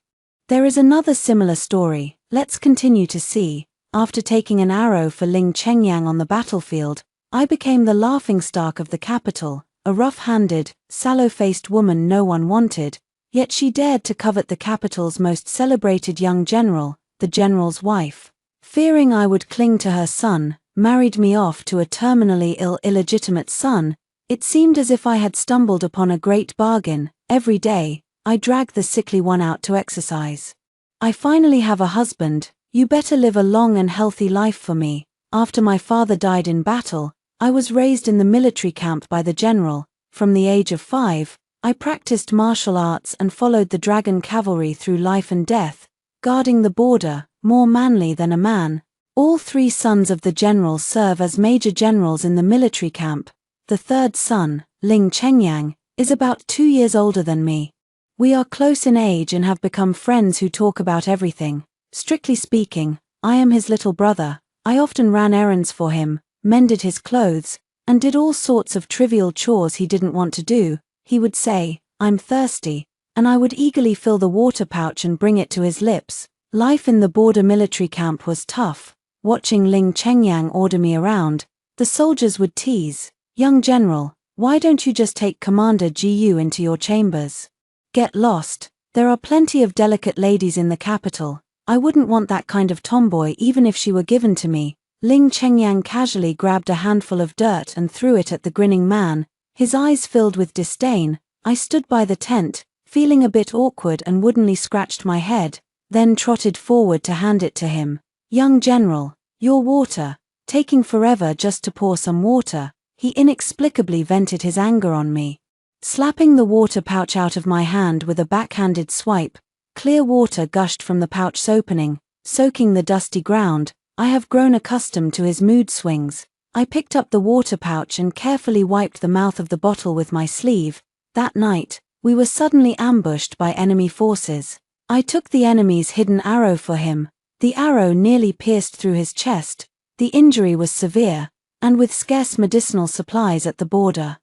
there is another similar story. Let's continue to see. After taking an arrow for Ling Chengyang on the battlefield, I became the laughingstock of the capital, a rough-handed, sallow-faced woman no one wanted, yet she dared to covet the capital's most celebrated young general, the general's wife. Fearing I would cling to her son, married me off to a terminally ill illegitimate son. It seemed as if I had stumbled upon a great bargain. Every day, I dragged the sickly one out to exercise. I finally have a husband. You better live a long and healthy life for me. After my father died in battle, I was raised in the military camp by the general. From the age of 5, I practiced martial arts and followed the dragon cavalry through life and death, guarding the border, more manly than a man. All 3 sons of the general serve as major generals in the military camp. The 3rd son, Ling Chengyang, is about 2 years older than me. We are close in age and have become friends who talk about everything. Strictly speaking, I am his little brother. I often ran errands for him, mended his clothes, and did all sorts of trivial chores he didn't want to do. He would say, "I'm thirsty," and I would eagerly fill the water pouch and bring it to his lips. Life in the border military camp was tough. Watching Ling Chengyang order me around, the soldiers would tease, "Young general, why don't you just take Commander Gu into your chambers? Get lost. There are plenty of delicate ladies in the capital. I wouldn't want that kind of tomboy even if she were given to me." Ling Chengyang casually grabbed a handful of dirt and threw it at the grinning man, his eyes filled with disdain. I stood by the tent, feeling a bit awkward, and woodenly scratched my head, then trotted forward to hand it to him. "Young general, your water, taking forever just to pour some water." He inexplicably vented his anger on me. Slapping the water pouch out of my hand with a backhanded swipe, clear water gushed from the pouch's opening, soaking the dusty ground. I have grown accustomed to his mood swings. I picked up the water pouch and carefully wiped the mouth of the bottle with my sleeve. That night, we were suddenly ambushed by enemy forces. I took the enemy's hidden arrow for him. The arrow nearly pierced through his chest. The injury was severe, and with scarce medicinal supplies at the border,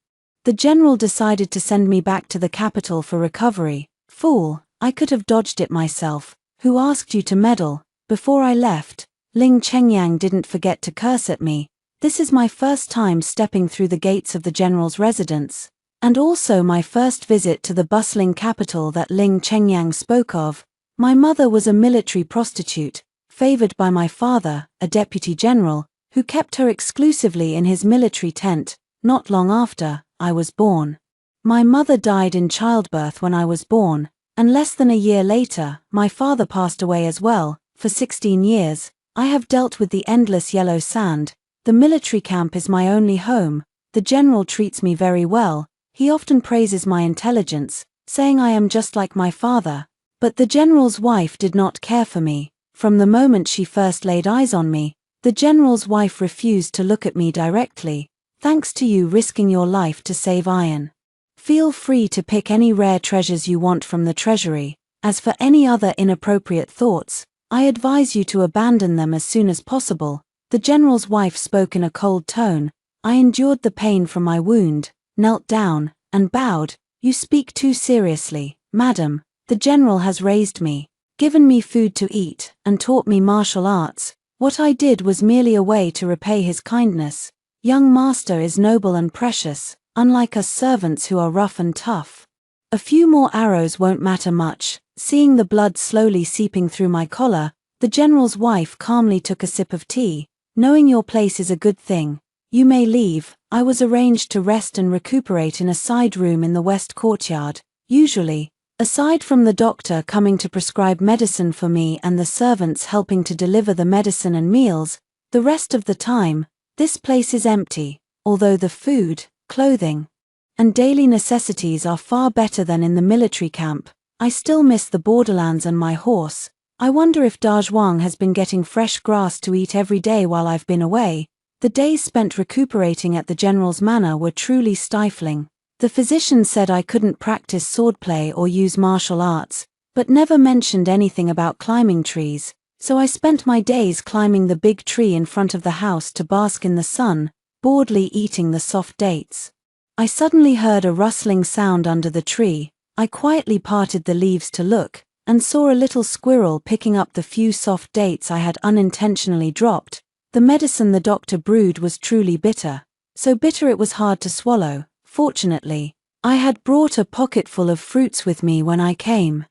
the general decided to send me back to the capital for recovery. "Fool, I could have dodged it myself. Who asked you to meddle?" Before I left, Ling Chengyang didn't forget to curse at me. This is my first time stepping through the gates of the general's residence, and also my first visit to the bustling capital that Ling Chengyang spoke of. My mother was a military prostitute, favored by my father, a deputy general, who kept her exclusively in his military tent. Not long after, I was born. My mother died in childbirth when I was born, and less than a year later, my father passed away as well. For 16 years, I have dealt with the endless yellow sand. The military camp is my only home. The general treats me very well. He often praises my intelligence, saying I am just like my father. But the general's wife did not care for me. From the moment she first laid eyes on me, the general's wife refused to look at me directly. "Thanks to you risking your life to save iron. Feel free to pick any rare treasures you want from the treasury. As for any other inappropriate thoughts, I advise you to abandon them as soon as possible." The general's wife spoke in a cold tone. I endured the pain from my wound, knelt down, and bowed. "You speak too seriously, madam. The general has raised me, given me food to eat, and taught me martial arts. What I did was merely a way to repay his kindness. Young master is noble and precious, unlike us servants who are rough and tough. A few more arrows won't matter much." Seeing the blood slowly seeping through my collar, the general's wife calmly took a sip of tea. "Knowing your place is a good thing. You may leave." I was arranged to rest and recuperate in a side room in the west courtyard. Usually, aside from the doctor coming to prescribe medicine for me and the servants helping to deliver the medicine and meals, the rest of the time, this place is empty. Although the food, clothing, and daily necessities are far better than in the military camp, I still miss the borderlands and my horse. I wonder if Dazhuang has been getting fresh grass to eat every day while I've been away. The days spent recuperating at the general's manor were truly stifling. The physician said I couldn't practice swordplay or use martial arts, but never mentioned anything about climbing trees, so I spent my days climbing the big tree in front of the house to bask in the sun, boredly eating the soft dates. I suddenly heard a rustling sound under the tree. I quietly parted the leaves to look, and saw a little squirrel picking up the few soft dates I had unintentionally dropped. The medicine the doctor brewed was truly bitter. so bitter it was hard to swallow. Fortunately, I had brought a pocketful of fruits with me when I came.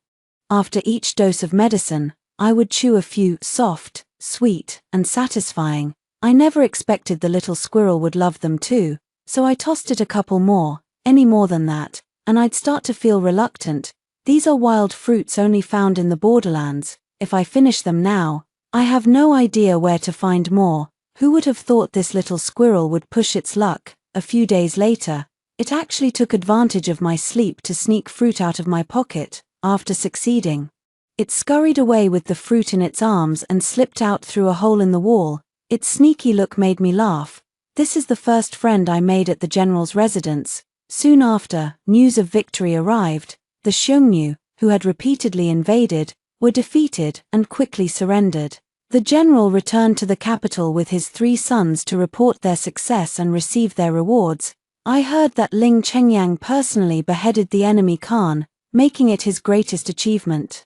After each dose of medicine, I would chew a few, soft, sweet, and satisfying. I never expected the little squirrel would love them too, so I tossed it a couple more. Any more than that, and I'd start to feel reluctant. These are wild fruits only found in the borderlands. If I finish them now, I have no idea where to find more. Who would have thought this little squirrel would push its luck? A few days later, it actually took advantage of my sleep to sneak fruit out of my pocket. After succeeding, it scurried away with the fruit in its arms and slipped out through a hole in the wall. Its sneaky look made me laugh. This is the first friend I made at the general's residence. Soon after, news of victory arrived. The Xiongnu, who had repeatedly invaded, were defeated and quickly surrendered. The general returned to the capital with his 3 sons to report their success and receive their rewards. I heard that Ling Chengyang personally beheaded the enemy Khan, making it his greatest achievement.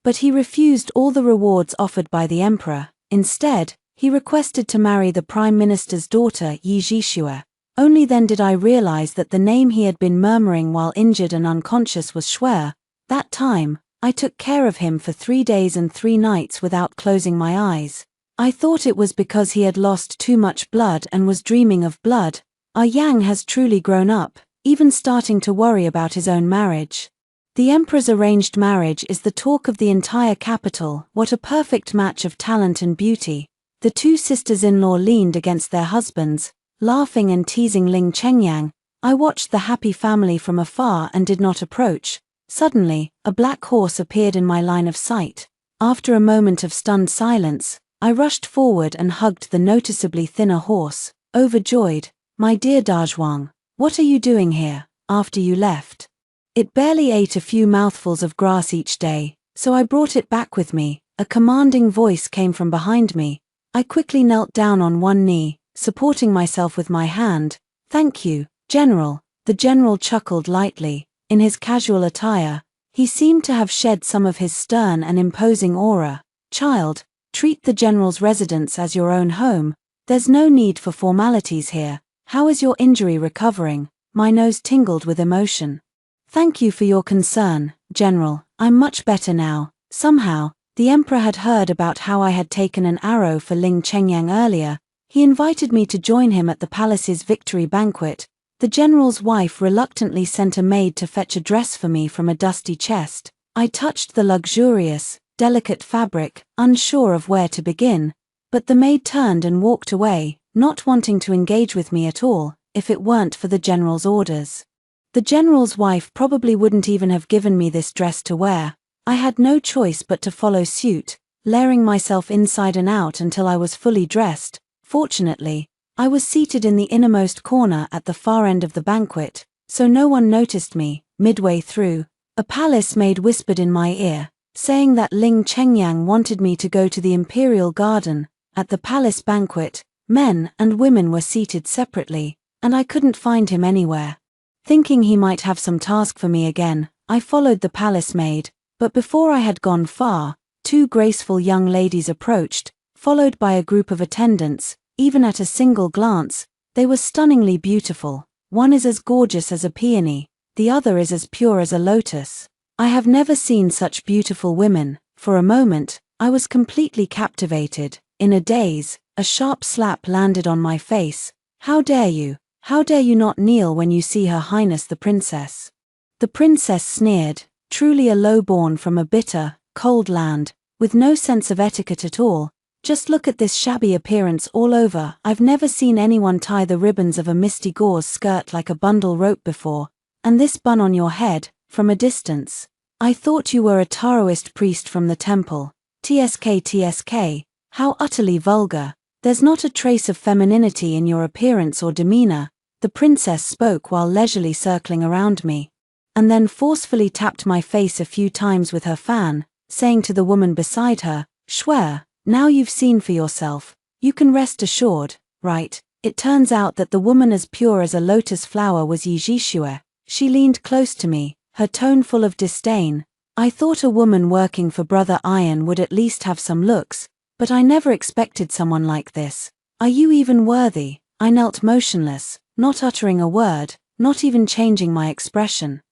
But he refused all the rewards offered by the emperor. Instead, he requested to marry the prime minister's daughter Yi Zhixue. Only then did I realize that the name he had been murmuring while injured and unconscious was Shuer. That time, I took care of him for 3 days and 3 nights without closing my eyes. I thought it was because he had lost too much blood and was dreaming of blood. Our Yang has truly grown up, even starting to worry about his own marriage. The emperor's arranged marriage is the talk of the entire capital. What a perfect match of talent and beauty. The 2 sisters-in-law leaned against their husbands, laughing and teasing Ling Chengyang. I watched the happy family from afar and did not approach. Suddenly, a black horse appeared in my line of sight. After a moment of stunned silence, I rushed forward and hugged the noticeably thinner horse, overjoyed. "My dear Dazhuang, what are you doing here, after you left?" It barely ate a few mouthfuls of grass each day, so I brought it back with me. A commanding voice came from behind me. I quickly knelt down on one knee, supporting myself with my hand. "Thank you, General." The general chuckled lightly. In his casual attire, he seemed to have shed some of his stern and imposing aura. "Child, treat the general's residence as your own home. There's no need for formalities here. How is your injury recovering?" My nose tingled with emotion. "Thank you for your concern, General. I'm much better now." Somehow, the emperor had heard about how I had taken an arrow for Ling Chengyang earlier. He invited me to join him at the palace's victory banquet. The general's wife reluctantly sent a maid to fetch a dress for me from a dusty chest. I touched the luxurious, delicate fabric, unsure of where to begin, but the maid turned and walked away, not wanting to engage with me at all, if it weren't for the general's orders. The general's wife probably wouldn't even have given me this dress to wear. I had no choice but to follow suit, layering myself inside and out until I was fully dressed. Fortunately, I was seated in the innermost corner at the far end of the banquet, so no one noticed me. Midway through, a palace maid whispered in my ear, saying that Ling Chengyang wanted me to go to the imperial garden. At the palace banquet, men and women were seated separately, and I couldn't find him anywhere. Thinking he might have some task for me again, I followed the palace maid, but before I had gone far, 2 graceful young ladies approached, followed by a group of attendants. Even at a single glance, they were stunningly beautiful. One is as gorgeous as a peony, the other is as pure as a lotus. I have never seen such beautiful women. For a moment, I was completely captivated. In a daze, a sharp slap landed on my face. "How dare you? How dare you not kneel when you see Her Highness the Princess?" The princess sneered, truly a lowborn from a bitter, cold land, with no sense of etiquette at all. "Just look at this shabby appearance all over. I've never seen anyone tie the ribbons of a misty gauze skirt like a bundle rope before. And this bun on your head, from a distance. I thought you were a Taoist priest from the temple. TSK, how utterly vulgar. There's not a trace of femininity in your appearance or demeanor." The princess spoke while leisurely circling around me, and then forcefully tapped my face a few times with her fan, saying to the woman beside her, "Shuer, now you've seen for yourself, you can rest assured, right?" It turns out that the woman as pure as a lotus flower was Yi Zhixue. She leaned close to me, her tone full of disdain. I thought a woman working for Brother Iron would at least have some looks, but I never expected someone like this. "Are you even worthy?" I knelt motionless, not uttering a word, not even changing my expression.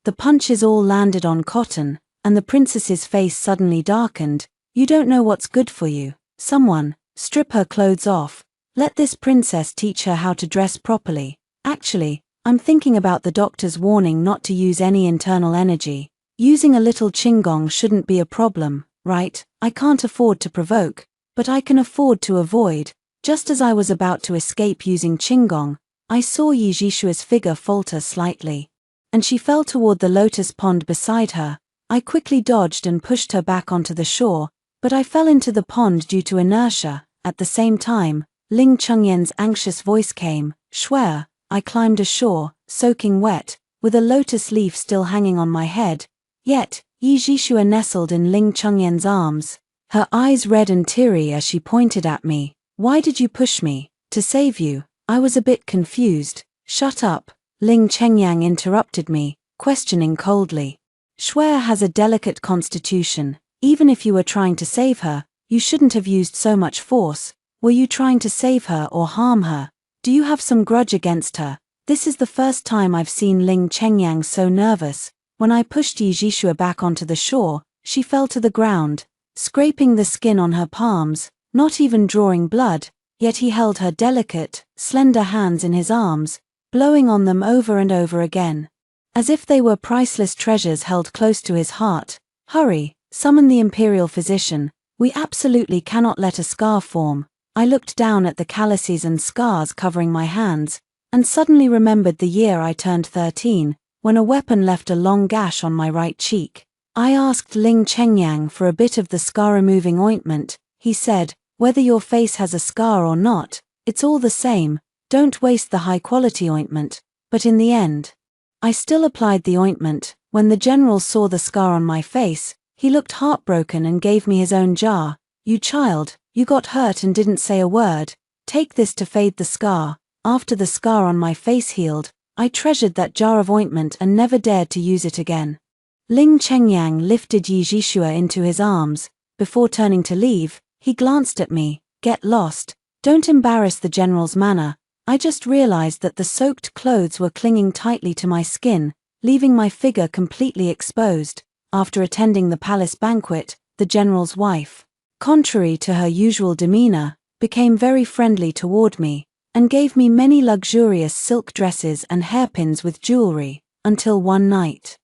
The punches all landed on cotton, and the princess's face suddenly darkened. You don't know what's good for you. Someone, strip her clothes off. Let this princess teach her how to dress properly. Actually, I'm thinking about the doctor's warning not to use any internal energy. Using a little qigong shouldn't be a problem, right? I can't afford to provoke, but I can afford to avoid. Just as I was about to escape using qigong, I saw Yi Jishua's figure falter slightly, and she fell toward the lotus pond beside her. I quickly dodged and pushed her back onto the shore, but I fell into the pond due to inertia. At the same time, Ling Chengyan's anxious voice came, "Shuai." I climbed ashore, soaking wet, with a lotus leaf still hanging on my head. Yet, Yi Jishua nestled in Ling Chengyan's arms, her eyes red and teary as she pointed at me. "Why did you push me?" "To save you." I was a bit confused. "Shut up," Ling Chengyang interrupted me, questioning coldly. "Shuai has a delicate constitution. Even if you were trying to save her, you shouldn't have used so much force. Were you trying to save her or harm her? Do you have some grudge against her?" This is the first time I've seen Ling Chengyang so nervous. When I pushed Yi Jishua back onto the shore, she fell to the ground, scraping the skin on her palms, not even drawing blood, yet he held her delicate, slender hands in his arms, blowing on them over and over again, as if they were priceless treasures held close to his heart. "Hurry, summon the imperial physician. We absolutely cannot let a scar form." I looked down at the calluses and scars covering my hands, and suddenly remembered the year I turned 13, when a weapon left a long gash on my right cheek. I asked Ling Chengyang for a bit of the scar-removing ointment. He said, "Whether your face has a scar or not, it's all the same. Don't waste the high-quality ointment." But in the end, I still applied the ointment. When the general saw the scar on my face, he looked heartbroken and gave me his own jar. "You child, you got hurt and didn't say a word. Take this to fade the scar." After the scar on my face healed, I treasured that jar of ointment and never dared to use it again. Ling Chengyang lifted Yi Jishua into his arms. Before turning to leave, he glanced at me. "Get lost. Don't embarrass the general's manner." I just realized that the soaked clothes were clinging tightly to my skin, leaving my figure completely exposed. After attending the palace banquet, the general's wife, contrary to her usual demeanor, became very friendly toward me, and gave me many luxurious silk dresses and hairpins with jewelry, until one night.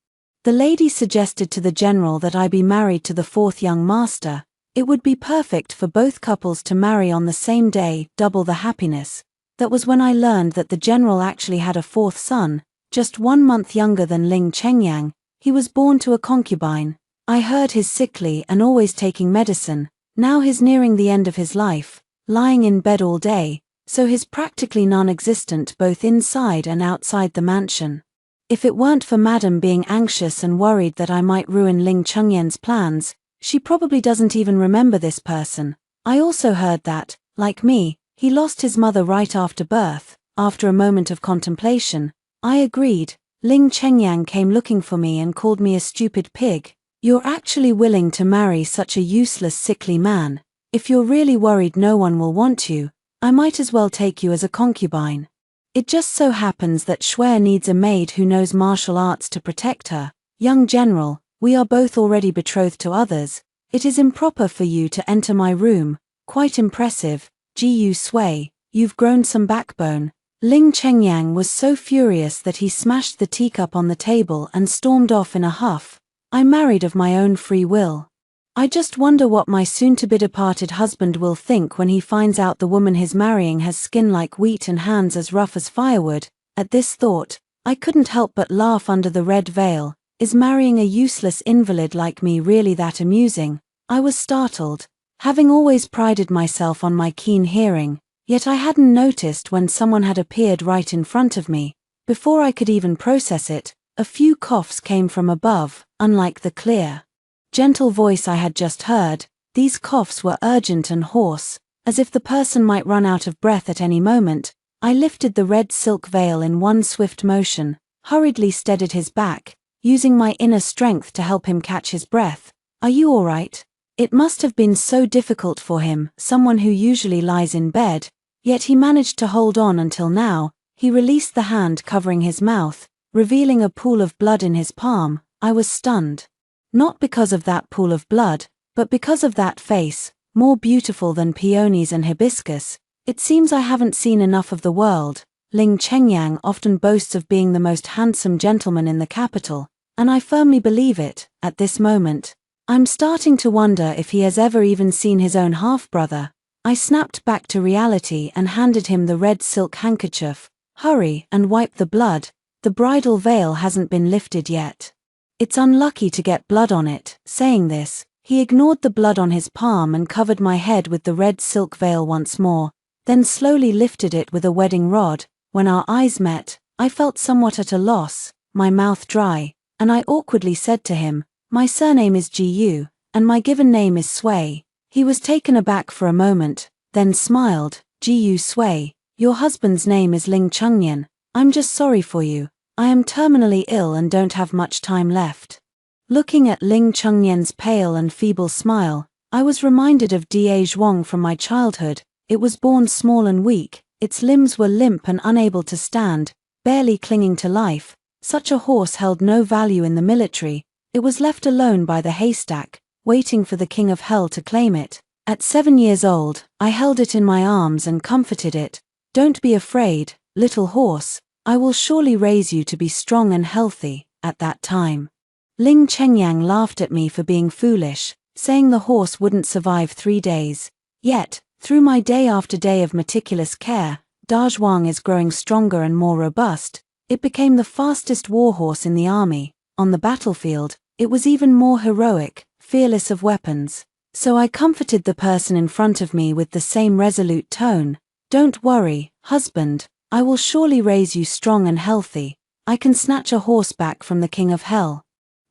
The lady suggested to the general that I be married to the fourth young master. It would be perfect for both couples to marry on the same day, double the happiness. That was when I learned that the general actually had a fourth son, just 1 month younger than Ling Chengyang. He was born to a concubine. I heard he's sickly and always taking medicine. Now he's nearing the end of his life, lying in bed all day, so he's practically non-existent both inside and outside the mansion. If it weren't for Madam being anxious and worried that I might ruin Ling Chengyan's plans, she probably doesn't even remember this person. I also heard that, like me, he lost his mother right after birth. After a moment of contemplation, I agreed. Ling Chengyang came looking for me and called me a stupid pig. "You're actually willing to marry such a useless sickly man. If you're really worried no one will want you, I might as well take you as a concubine." It just so happens that Shuai needs a maid who knows martial arts to protect her. "Young general, we are both already betrothed to others. It is improper for you to enter my room." "Quite impressive, Gu Sui, you've grown some backbone." Ling Chengyang was so furious that he smashed the teacup on the table and stormed off in a huff. "I married of my own free will. I just wonder what my soon-to-be-departed husband will think when he finds out the woman he's marrying has skin like wheat and hands as rough as firewood." At this thought, I couldn't help but laugh under the red veil. Is marrying a useless invalid like me really that amusing? I was startled. Having always prided myself on my keen hearing, yet I hadn't noticed when someone had appeared right in front of me. Before I could even process it, a few coughs came from above. Unlike the clear, gentle voice I had just heard, these coughs were urgent and hoarse, as if the person might run out of breath at any moment. I lifted the red silk veil in one swift motion, hurriedly steadied his back, using my inner strength to help him catch his breath. "Are you all right?" It must have been so difficult for him, someone who usually lies in bed, yet he managed to hold on until now. He released the hand covering his mouth, revealing a pool of blood in his palm. I was stunned. Not because of that pool of blood, but because of that face, more beautiful than peonies and hibiscus. It seems I haven't seen enough of the world. Ling Chengyang often boasts of being the most handsome gentleman in the capital, and I firmly believe it, at this moment. I'm starting to wonder if he has ever even seen his own half-brother. I snapped back to reality and handed him the red silk handkerchief. Hurry and wipe the blood. The bridal veil hasn't been lifted yet. It's unlucky to get blood on it. Saying this, he ignored the blood on his palm and covered my head with the red silk veil once more, then slowly lifted it with a wedding rod. When our eyes met, I felt somewhat at a loss, my mouth dry, and I awkwardly said to him, "My surname is Ji-Yu, and my given name is Sui." He was taken aback for a moment, then smiled. "Ji-Yu Sui, your husband's name is Ling Chengyan. I'm just sorry for you. I am terminally ill and don't have much time left." Looking at Ling Chengyan's pale and feeble smile, I was reminded of Da Zhuang from my childhood. It was born small and weak, its limbs were limp and unable to stand, barely clinging to life. Such a horse held no value in the military. It was left alone by the haystack, waiting for the king of hell to claim it. At 7 years old, I held it in my arms and comforted it. "Don't be afraid, little horse. I will surely raise you to be strong and healthy." At that time, Ling Chengyang laughed at me for being foolish, saying the horse wouldn't survive 3 days. Yet, through my day after day of meticulous care, Da Zhuang is growing stronger and more robust. It became the fastest warhorse in the army. On the battlefield, it was even more heroic, fearless of weapons. So I comforted the person in front of me with the same resolute tone. "Don't worry, husband. I will surely raise you strong and healthy. I can snatch a horse back from the king of hell."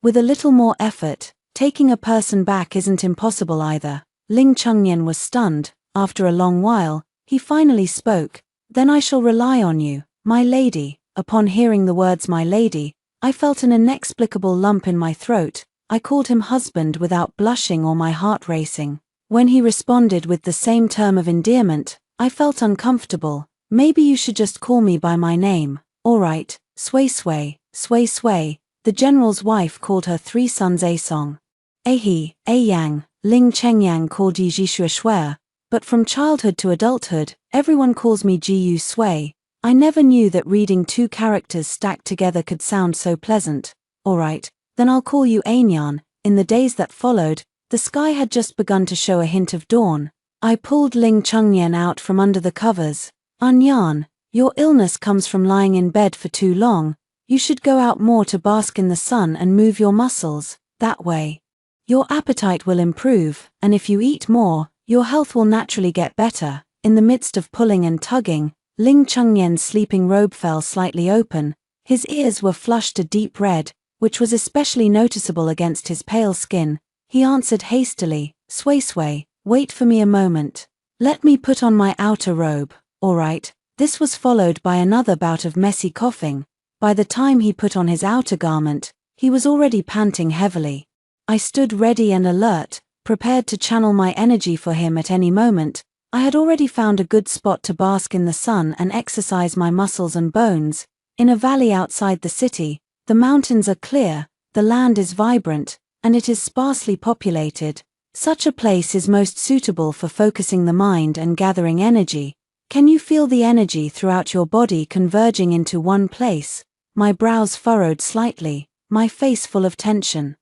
With a little more effort, taking a person back isn't impossible either. Ling Chengyan was stunned. After a long while, he finally spoke. "Then I shall rely on you, my lady." Upon hearing the words "my lady," I felt an inexplicable lump in my throat. I called him husband without blushing or my heart racing. When he responded with the same term of endearment, I felt uncomfortable. "Maybe you should just call me by my name." "All right, Sui Sui, Sui Sui." The general's wife called her 3 sons A Song, A He, A Yang. Ling Chengyang called Yi Jishua Shui, but from childhood to adulthood, everyone calls me Ji-Yu Sui. I never knew that reading 2 characters stacked together could sound so pleasant. "All right, then I'll call you Anyan." In the days that followed, the sky had just begun to show a hint of dawn. I pulled Ling Chengyan out from under the covers. "Anyan, your illness comes from lying in bed for too long. You should go out more to bask in the sun and move your muscles. That way, your appetite will improve, and if you eat more, your health will naturally get better." In the midst of pulling and tugging, Ling Chengyan's sleeping robe fell slightly open. His ears were flushed a deep red, which was especially noticeable against his pale skin. He answered hastily, "Sui Sui, wait for me a moment. Let me put on my outer robe." "All right." This was followed by another bout of messy coughing. By the time he put on his outer garment, he was already panting heavily. I stood ready and alert, prepared to channel my energy for him at any moment. I had already found a good spot to bask in the sun and exercise my muscles and bones. In a valley outside the city, the mountains are clear, the land is vibrant, and it is sparsely populated. Such a place is most suitable for focusing the mind and gathering energy. Can you feel the energy throughout your body converging into one place? My brows furrowed slightly, my face full of tension.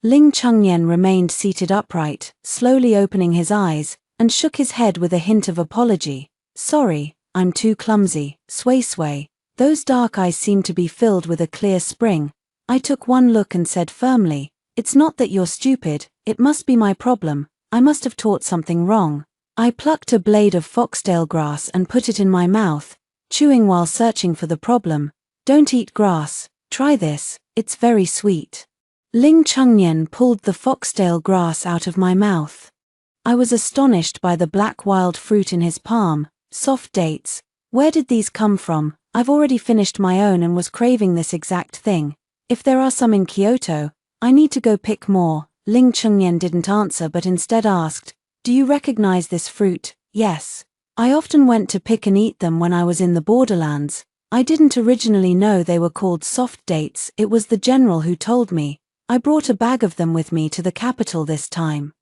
Ling Chengyan remained seated upright, slowly opening his eyes, and shook his head with a hint of apology. "Sorry, I'm too clumsy." "Sui Sui." Those dark eyes seemed to be filled with a clear spring. I took one look and said firmly, "It's not that you're stupid, it must be my problem. I must have taught something wrong." I plucked a blade of foxtail grass and put it in my mouth, chewing while searching for the problem. "Don't eat grass, try this, it's very sweet." Ling Chengyan pulled the foxtail grass out of my mouth. I was astonished by the black wild fruit in his palm. Soft dates. Where did these come from? I've already finished my own and was craving this exact thing. If there are some in Kyoto, I need to go pick more. Ling Chengyan didn't answer but instead asked, "Do you recognize this fruit?" "Yes. I often went to pick and eat them when I was in the borderlands." I didn't originally know they were called soft dates, it was the general who told me. I brought a bag of them with me to the capital this time.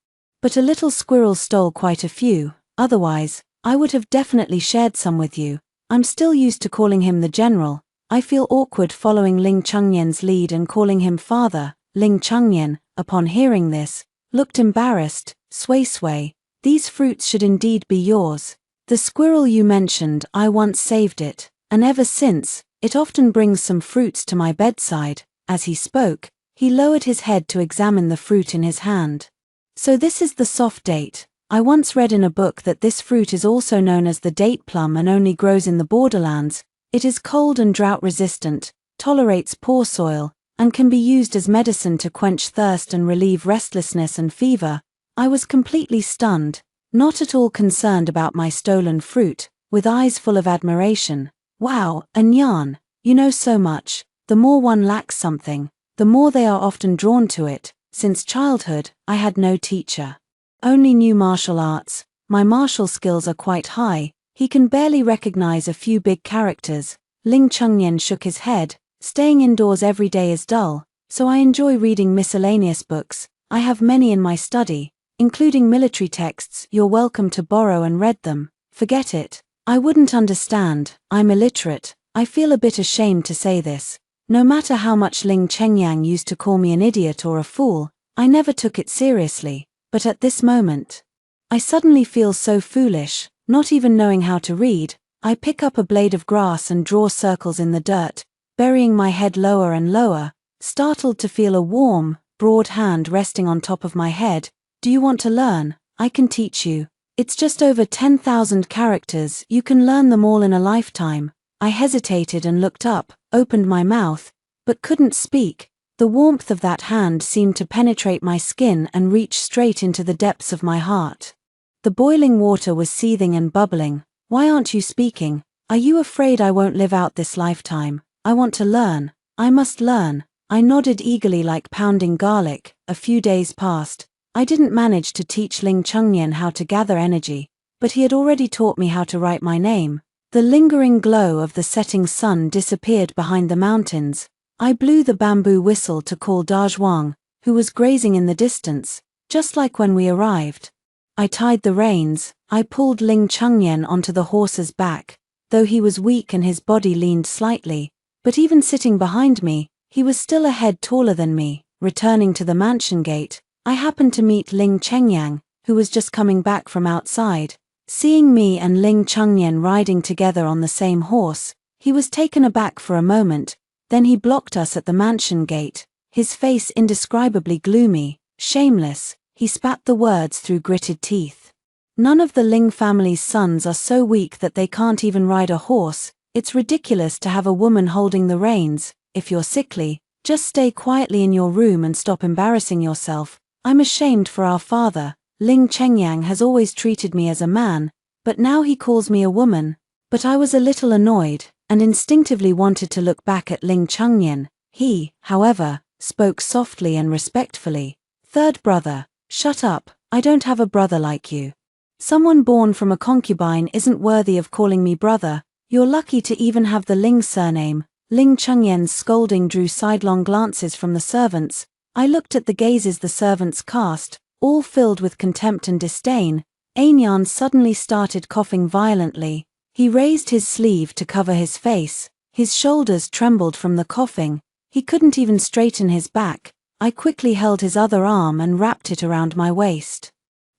But a little squirrel stole quite a few, otherwise, I would have definitely shared some with you. I'm still used to calling him the general. I feel awkward following Ling Chengyan's lead and calling him father. Ling Chengyan, upon hearing this, looked embarrassed. Sway, these fruits should indeed be yours. The squirrel you mentioned, I once saved it, and ever since, it often brings some fruits to my bedside. As he spoke, he lowered his head to examine the fruit in his hand. So this is the soft date. I once read in a book that this fruit is also known as the date plum and only grows in the borderlands. It is cold and drought resistant, tolerates poor soil, and can be used as medicine to quench thirst and relieve restlessness and fever. I was completely stunned, not at all concerned about my stolen fruit, with eyes full of admiration. Wow, Anyan, you know so much. The more one lacks something, the more they are often drawn to it. Since childhood, I had no teacher. Only knew martial arts. My martial skills are quite high. He can barely recognize a few big characters. Ling Chengyan shook his head. Staying indoors every day is dull, so I enjoy reading miscellaneous books. I have many in my study, including military texts. You're welcome to borrow and read them. Forget it. I wouldn't understand. I'm illiterate. I feel a bit ashamed to say this. No matter how much Ling Chengyang used to call me an idiot or a fool, I never took it seriously. But at this moment, I suddenly feel so foolish, not even knowing how to read. I pick up a blade of grass and draw circles in the dirt, burying my head lower and lower, startled to feel a warm, broad hand resting on top of my head. Do you want to learn? I can teach you. It's just over 10,000 characters. You can learn them all in a lifetime. I hesitated and looked up, opened my mouth, but couldn't speak. The warmth of that hand seemed to penetrate my skin and reach straight into the depths of my heart. The boiling water was seething and bubbling. Why aren't you speaking? Are you afraid I won't live out this lifetime? I want to learn. I must learn. I nodded eagerly like pounding garlic. A few days passed. I didn't manage to teach Ling Chengyan how to gather energy, but he had already taught me how to write my name. The lingering glow of the setting sun disappeared behind the mountains. I blew the bamboo whistle to call Dazhuang, who was grazing in the distance, just like when we arrived. I tied the reins. I pulled Ling Chengyan onto the horse's back, though he was weak and his body leaned slightly, but even sitting behind me, he was still a head taller than me. Returning to the mansion gate, I happened to meet Ling Chengyang, who was just coming back from outside. Seeing me and Ling Chengyan riding together on the same horse, he was taken aback for a moment, then he blocked us at the mansion gate, his face indescribably gloomy. Shameless, he spat the words through gritted teeth. None of the Ling family's sons are so weak that they can't even ride a horse. It's ridiculous to have a woman holding the reins. If you're sickly, just stay quietly in your room and stop embarrassing yourself. I'm ashamed for our father. Ling Chengyang has always treated me as a man, but now he calls me a woman. But I was a little annoyed, and instinctively wanted to look back at Ling Chengyan. He, however, spoke softly and respectfully. Third brother, shut up, I don't have a brother like you. Someone born from a concubine isn't worthy of calling me brother. You're lucky to even have the Ling surname. Ling Chengyan's scolding drew sidelong glances from the servants. I looked at the gazes the servants cast, all filled with contempt and disdain. Anyan suddenly started coughing violently. He raised his sleeve to cover his face. His shoulders trembled from the coughing. He couldn't even straighten his back. I quickly held his other arm and wrapped it around my waist.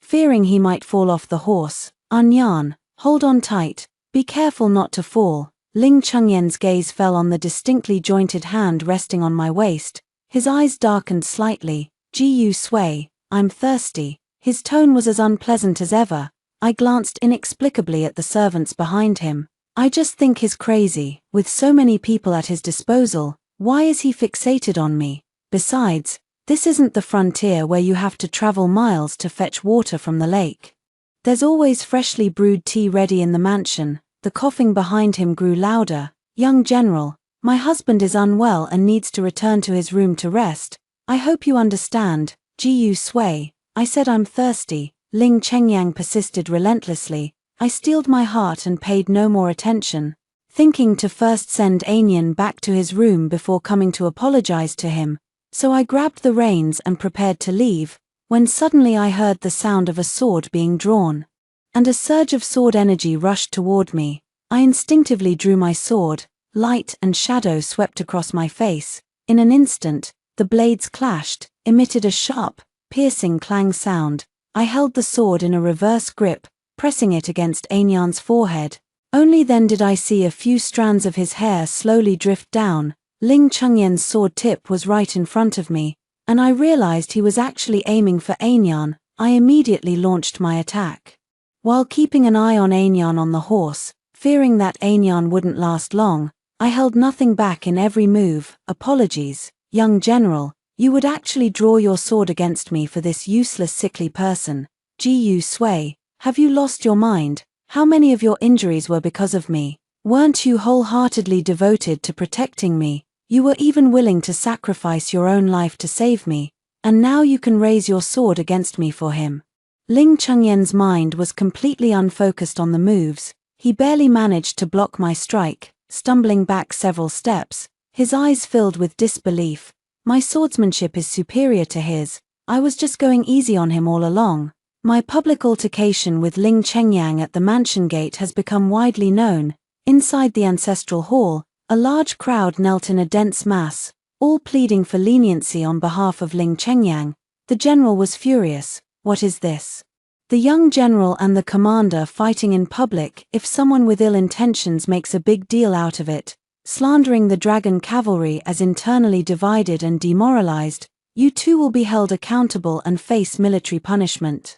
Fearing he might fall off the horse, Anyan, hold on tight. Be careful not to fall. Ling Chengyan's gaze fell on the distinctly jointed hand resting on my waist. His eyes darkened slightly. Ji Sui, I'm thirsty. His tone was as unpleasant as ever. I glanced inexplicably at the servants behind him. I just think he's crazy. With so many people at his disposal, why is he fixated on me? Besides, this isn't the frontier where you have to travel miles to fetch water from the lake. There's always freshly brewed tea ready in the mansion. The coughing behind him grew louder. Young General, my husband is unwell and needs to return to his room to rest. I hope you understand. Ji Sui, I said I'm thirsty. Ling Chengyang persisted relentlessly. I steeled my heart and paid no more attention. thinking to first send Aenyan back to his room before coming to apologize to him, so I grabbed the reins and prepared to leave, when suddenly I heard the sound of a sword being drawn. And a surge of sword energy rushed toward me. I instinctively drew my sword, light and shadow swept across my face. In an instant, the blades clashed, emitted a sharp, piercing clang sound. I held the sword in a reverse grip, pressing it against Aenyan's forehead. Only then did I see a few strands of his hair slowly drift down. Ling Chengyan's sword tip was right in front of me, and I realized he was actually aiming for Aenyan. I immediately launched my attack. While keeping an eye on Aenyan on the horse, fearing that Aenyan wouldn't last long, I held nothing back in every move. Apologies, young general, you would actually draw your sword against me for this useless sickly person. Ji Sui, have you lost your mind? How many of your injuries were because of me? Weren't you wholeheartedly devoted to protecting me? You were even willing to sacrifice your own life to save me, and now you can raise your sword against me for him. Ling Chengyan's mind was completely unfocused on the moves. He barely managed to block my strike, stumbling back several steps, his eyes filled with disbelief. My swordsmanship is superior to his. I was just going easy on him all along. My public altercation with Ling Chengyang at the mansion gate has become widely known. Inside the ancestral hall, a large crowd knelt in a dense mass, all pleading for leniency on behalf of Ling Chengyang. The general was furious. What is this? The young general and the commander fighting in public. If someone with ill intentions makes a big deal out of it, slandering the dragon cavalry as internally divided and demoralized, you too will be held accountable and face military punishment.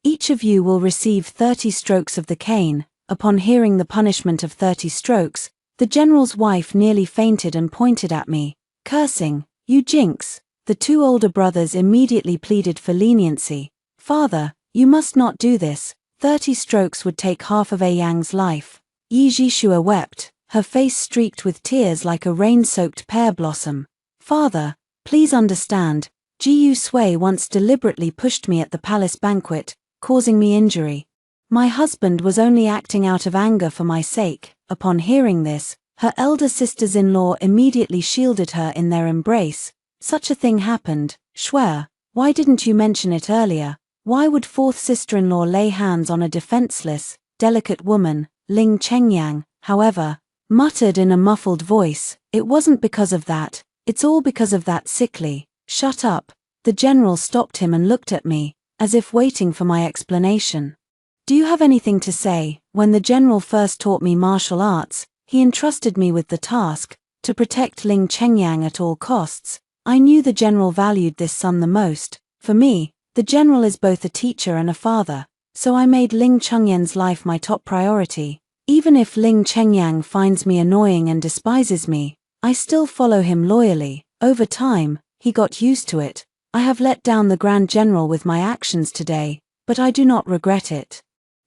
Each of you will receive 30 strokes of the cane. Upon hearing the punishment of 30 strokes, the general's wife nearly fainted and pointed at me, cursing, "You jinx!" The two older brothers immediately pleaded for leniency. "Father, you must not do this. 30 strokes would take half of Yang's life." Yi Jishua wept, her face streaked with tears like a rain-soaked pear blossom. "Father, please understand, Ji Sui once deliberately pushed me at the palace banquet, causing me injury. My husband was only acting out of anger for my sake." Upon hearing this, her elder sisters-in-law immediately shielded her in their embrace. "Such a thing happened, Shuer. Why didn't you mention it earlier? Why would fourth sister-in-law lay hands on a defenseless, delicate woman?" Ling Chengyang, however, muttered in a muffled voice, "It wasn't because of that, it's all because of that sickly." "Shut up." The general stopped him and looked at me, as if waiting for my explanation. "Do you have anything to say?" When the general first taught me martial arts, he entrusted me with the task to protect Ling Chengyang at all costs. I knew the general valued this son the most. For me, the general is both a teacher and a father, so I made Ling Chengyan's life my top priority. Even if Ling Chengyang finds me annoying and despises me, I still follow him loyally. Over time, he got used to it. I have let down the Grand General with my actions today, but I do not regret it.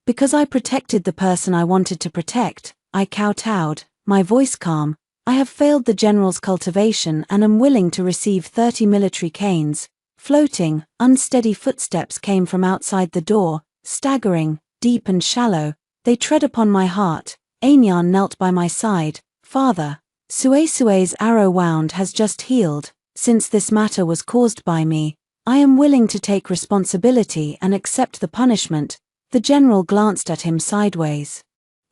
Because I protected the person I wanted to protect, I kowtowed, my voice calm. I have failed the general's cultivation and am willing to receive 30 military canes. Floating, unsteady footsteps came from outside the door, staggering, deep and shallow. They tread upon my heart. Aenyan knelt by my side. "Father, Sui's arrow wound has just healed. Since this matter was caused by me, I am willing to take responsibility and accept the punishment." The general glanced at him sideways.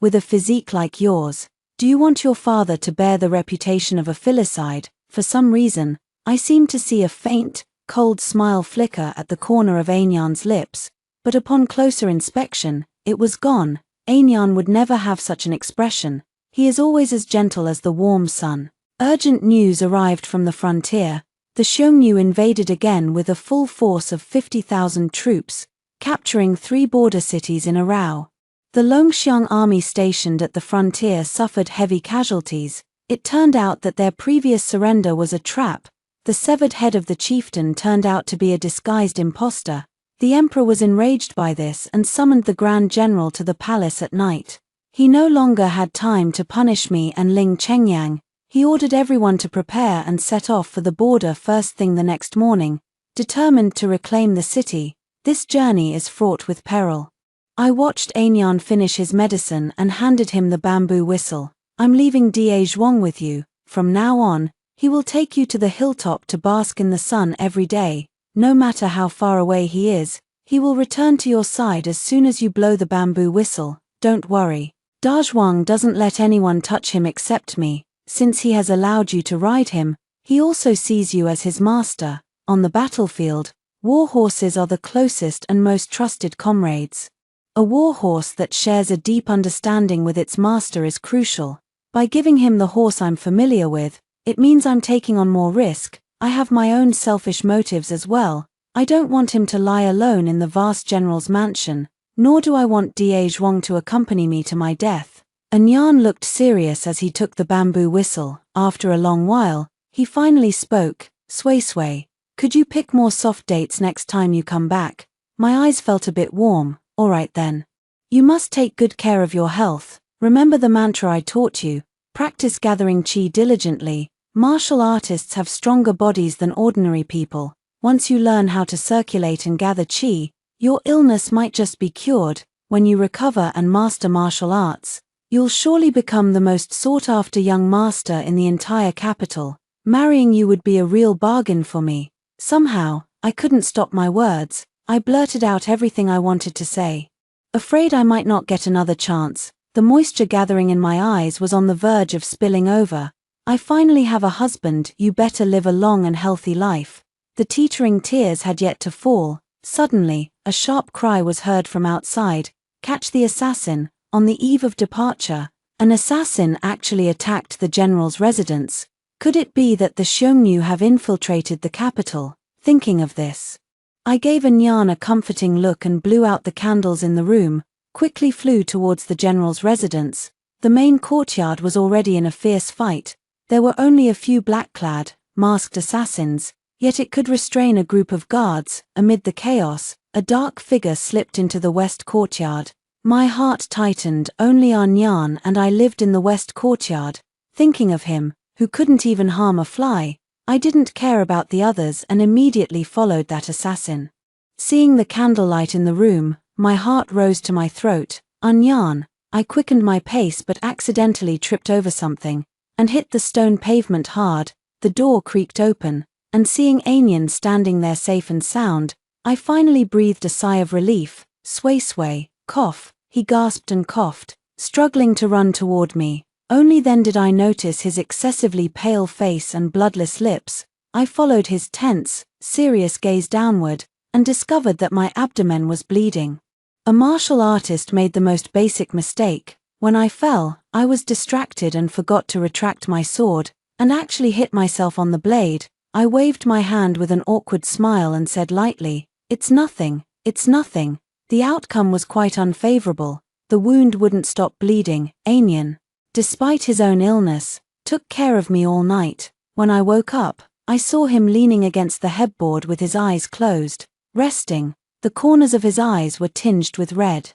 "With a physique like yours, do you want your father to bear the reputation of a filicide?" For some reason, I seemed to see a faint, cold smile flicker at the corner of Aenyan's lips, but upon closer inspection, it was gone. Aenyan would never have such an expression. He is always as gentle as the warm sun. Urgent news arrived from the frontier. The Xiongnu invaded again with a full force of 50,000 troops, capturing 3 border cities in a row. The Longxiang army stationed at the frontier suffered heavy casualties. It turned out that their previous surrender was a trap. The severed head of the chieftain turned out to be a disguised impostor. The emperor was enraged by this and summoned the Grand General to the palace at night. He no longer had time to punish me and Ling Chengyang. He ordered everyone to prepare and set off for the border first thing the next morning, determined to reclaim the city. This journey is fraught with peril. I watched Aenyan finish his medicine and handed him the bamboo whistle. I'm leaving Da Zhuang with you. From now on, he will take you to the hilltop to bask in the sun every day. No matter how far away he is, he will return to your side as soon as you blow the bamboo whistle. Don't worry. Da Zhuang doesn't let anyone touch him except me. Since he has allowed you to ride him, he also sees you as his master. On the battlefield, war horses are the closest and most trusted comrades. A war horse that shares a deep understanding with its master is crucial. By giving him the horse I'm familiar with, it means I'm taking on more risk. I have my own selfish motives as well. I don't want him to lie alone in the vast general's mansion, nor do I want Da Zhuang to accompany me to my death. Anyan looked serious as he took the bamboo whistle. After a long while, he finally spoke. Sui Sui, could you pick more soft dates next time you come back? My eyes felt a bit warm. Alright then. You must take good care of your health. Remember the mantra I taught you. Practice gathering qi diligently. Martial artists have stronger bodies than ordinary people. Once you learn how to circulate and gather qi, your illness might just be cured. When you recover and master martial arts, you'll surely become the most sought-after young master in the entire capital. Marrying you would be a real bargain for me. Somehow, I couldn't stop my words. I blurted out everything I wanted to say. Afraid I might not get another chance, the moisture gathering in my eyes was on the verge of spilling over. I finally have a husband, you better live a long and healthy life. The teetering tears had yet to fall. Suddenly, a sharp cry was heard from outside. Catch the assassin. On the eve of departure, an assassin actually attacked the general's residence. Could it be that the Xiongnu have infiltrated the capital? Thinking of this, I gave Anyan a comforting look and blew out the candles in the room, quickly flew towards the general's residence. The main courtyard was already in a fierce fight. There were only a few black-clad, masked assassins, yet it could restrain a group of guards. Amid the chaos, a dark figure slipped into the west courtyard. My heart tightened. Only Anyan and I lived in the west courtyard. Thinking of him, who couldn't even harm a fly, I didn't care about the others and immediately followed that assassin. Seeing the candlelight in the room, my heart rose to my throat. Anyan, I quickened my pace but accidentally tripped over something, and hit the stone pavement hard. The door creaked open, and seeing Anyan standing there safe and sound, I finally breathed a sigh of relief. Sui Sui, cough, he gasped and coughed, struggling to run toward me. Only then did I notice his excessively pale face and bloodless lips. I followed his tense, serious gaze downward, and discovered that my abdomen was bleeding. A martial artist made the most basic mistake. When I fell, I was distracted and forgot to retract my sword, and actually hit myself on the blade. I waved my hand with an awkward smile and said lightly, "It's nothing, it's nothing." The outcome was quite unfavorable. The wound wouldn't stop bleeding. Anyan, despite his own illness, took care of me all night. When I woke up, I saw him leaning against the headboard with his eyes closed, resting. The corners of his eyes were tinged with red.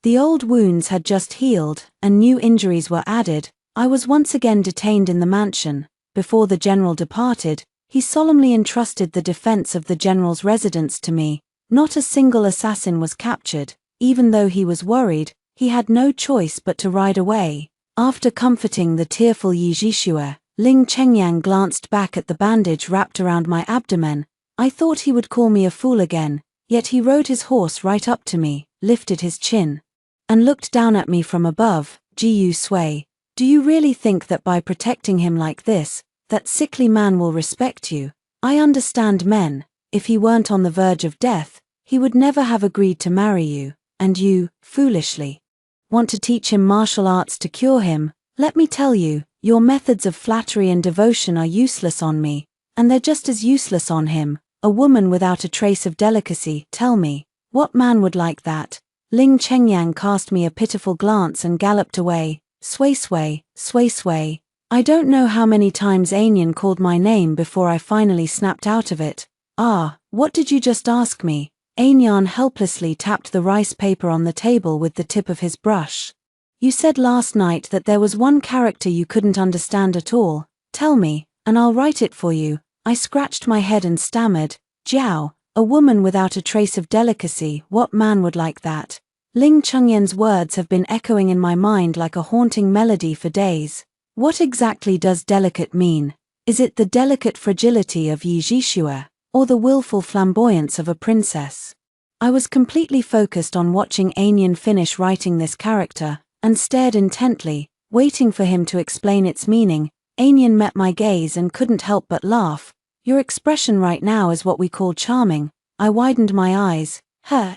The old wounds had just healed, and new injuries were added. I was once again detained in the mansion. Before the general departed, he solemnly entrusted the defense of the general's residence to me. Not a single assassin was captured. Even though he was worried, he had no choice but to ride away. After comforting the tearful Yi Zhixue, Ling Chengyang glanced back at the bandage wrapped around my abdomen. I thought he would call me a fool again, yet he rode his horse right up to me, lifted his chin, and looked down at me from above. Ji Sui, do you really think that by protecting him like this, that sickly man will respect you? I understand men. If he weren't on the verge of death, he would never have agreed to marry you, and you, foolishly, want to teach him martial arts to cure him. Let me tell you, your methods of flattery and devotion are useless on me, and they're just as useless on him. A woman without a trace of delicacy. Tell me, what man would like that? Ling Chengyang cast me a pitiful glance and galloped away. Sui Sui, Sui Sui. I don't know how many times Anyan called my name before I finally snapped out of it. Ah, what did you just ask me? Anyan helplessly tapped the rice paper on the table with the tip of his brush. You said last night that there was one character you couldn't understand at all. Tell me, and I'll write it for you. I scratched my head and stammered. Jiao, a woman without a trace of delicacy. What man would like that? Ling Chengyan's words have been echoing in my mind like a haunting melody for days. What exactly does delicate mean? Is it the delicate fragility of Yi Jishue, or the willful flamboyance of a princess? I was completely focused on watching Anian finish writing this character, and stared intently, waiting for him to explain its meaning. Anian met my gaze and couldn't help but laugh. Your expression right now is what we call charming. I widened my eyes.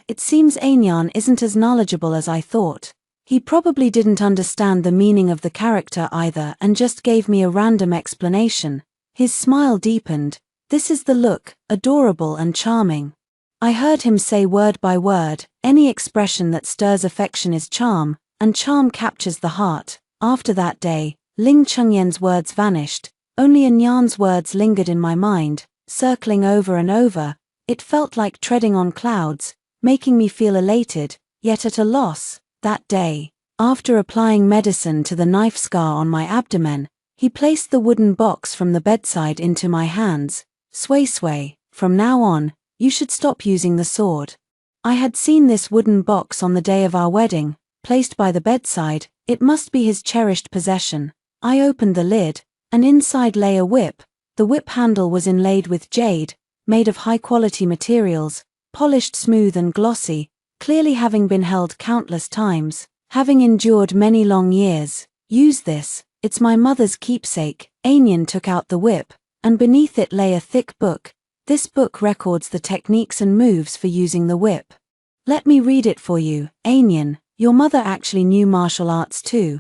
It seems Anian isn't as knowledgeable as I thought. He probably didn't understand the meaning of the character either and just gave me a random explanation. His smile deepened. This is the look, adorable and charming. I heard him say word by word, any expression that stirs affection is charm, and charm captures the heart. After that day, Ling Chengyan's words vanished. Only Anyan's words lingered in my mind, circling over and over. It felt like treading on clouds, making me feel elated, yet at a loss. That day, after applying medicine to the knife scar on my abdomen, he placed the wooden box from the bedside into my hands. Sway, from now on, you should stop using the sword. I had seen this wooden box on the day of our wedding, placed by the bedside. It must be his cherished possession. I opened the lid, and inside lay a whip. The whip handle was inlaid with jade, made of high-quality materials, polished smooth and glossy, clearly having been held countless times, having endured many long years. Use this, it's my mother's keepsake. Anian took out the whip, and beneath it lay a thick book. This book records the techniques and moves for using the whip. Let me read it for you. Anian, your mother actually knew martial arts too.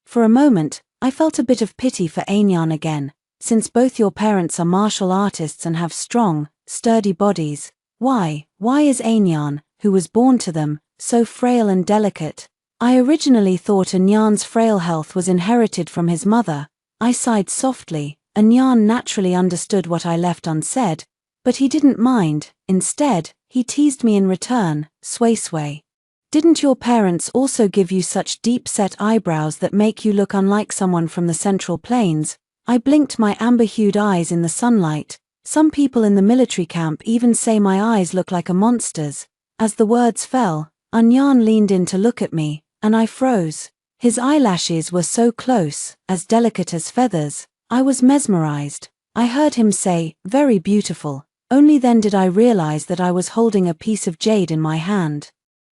For a moment, I felt a bit of pity for Anian again. Since both your parents are martial artists and have strong, sturdy bodies, why is Anian, who was born to them, so frail and delicate? I originally thought Anyan's frail health was inherited from his mother. I sighed softly. Anyan naturally understood what I left unsaid, but he didn't mind. Instead, he teased me in return. Sway. Didn't your parents also give you such deep-set eyebrows that make you look unlike someone from the Central Plains? I blinked my amber-hued eyes in the sunlight. Some people in the military camp even say my eyes look like a monster's. As the words fell, Anyan leaned in to look at me, and I froze. His eyelashes were so close, as delicate as feathers. I was mesmerized. I heard him say, "Very beautiful." Only then did I realize that I was holding a piece of jade in my hand.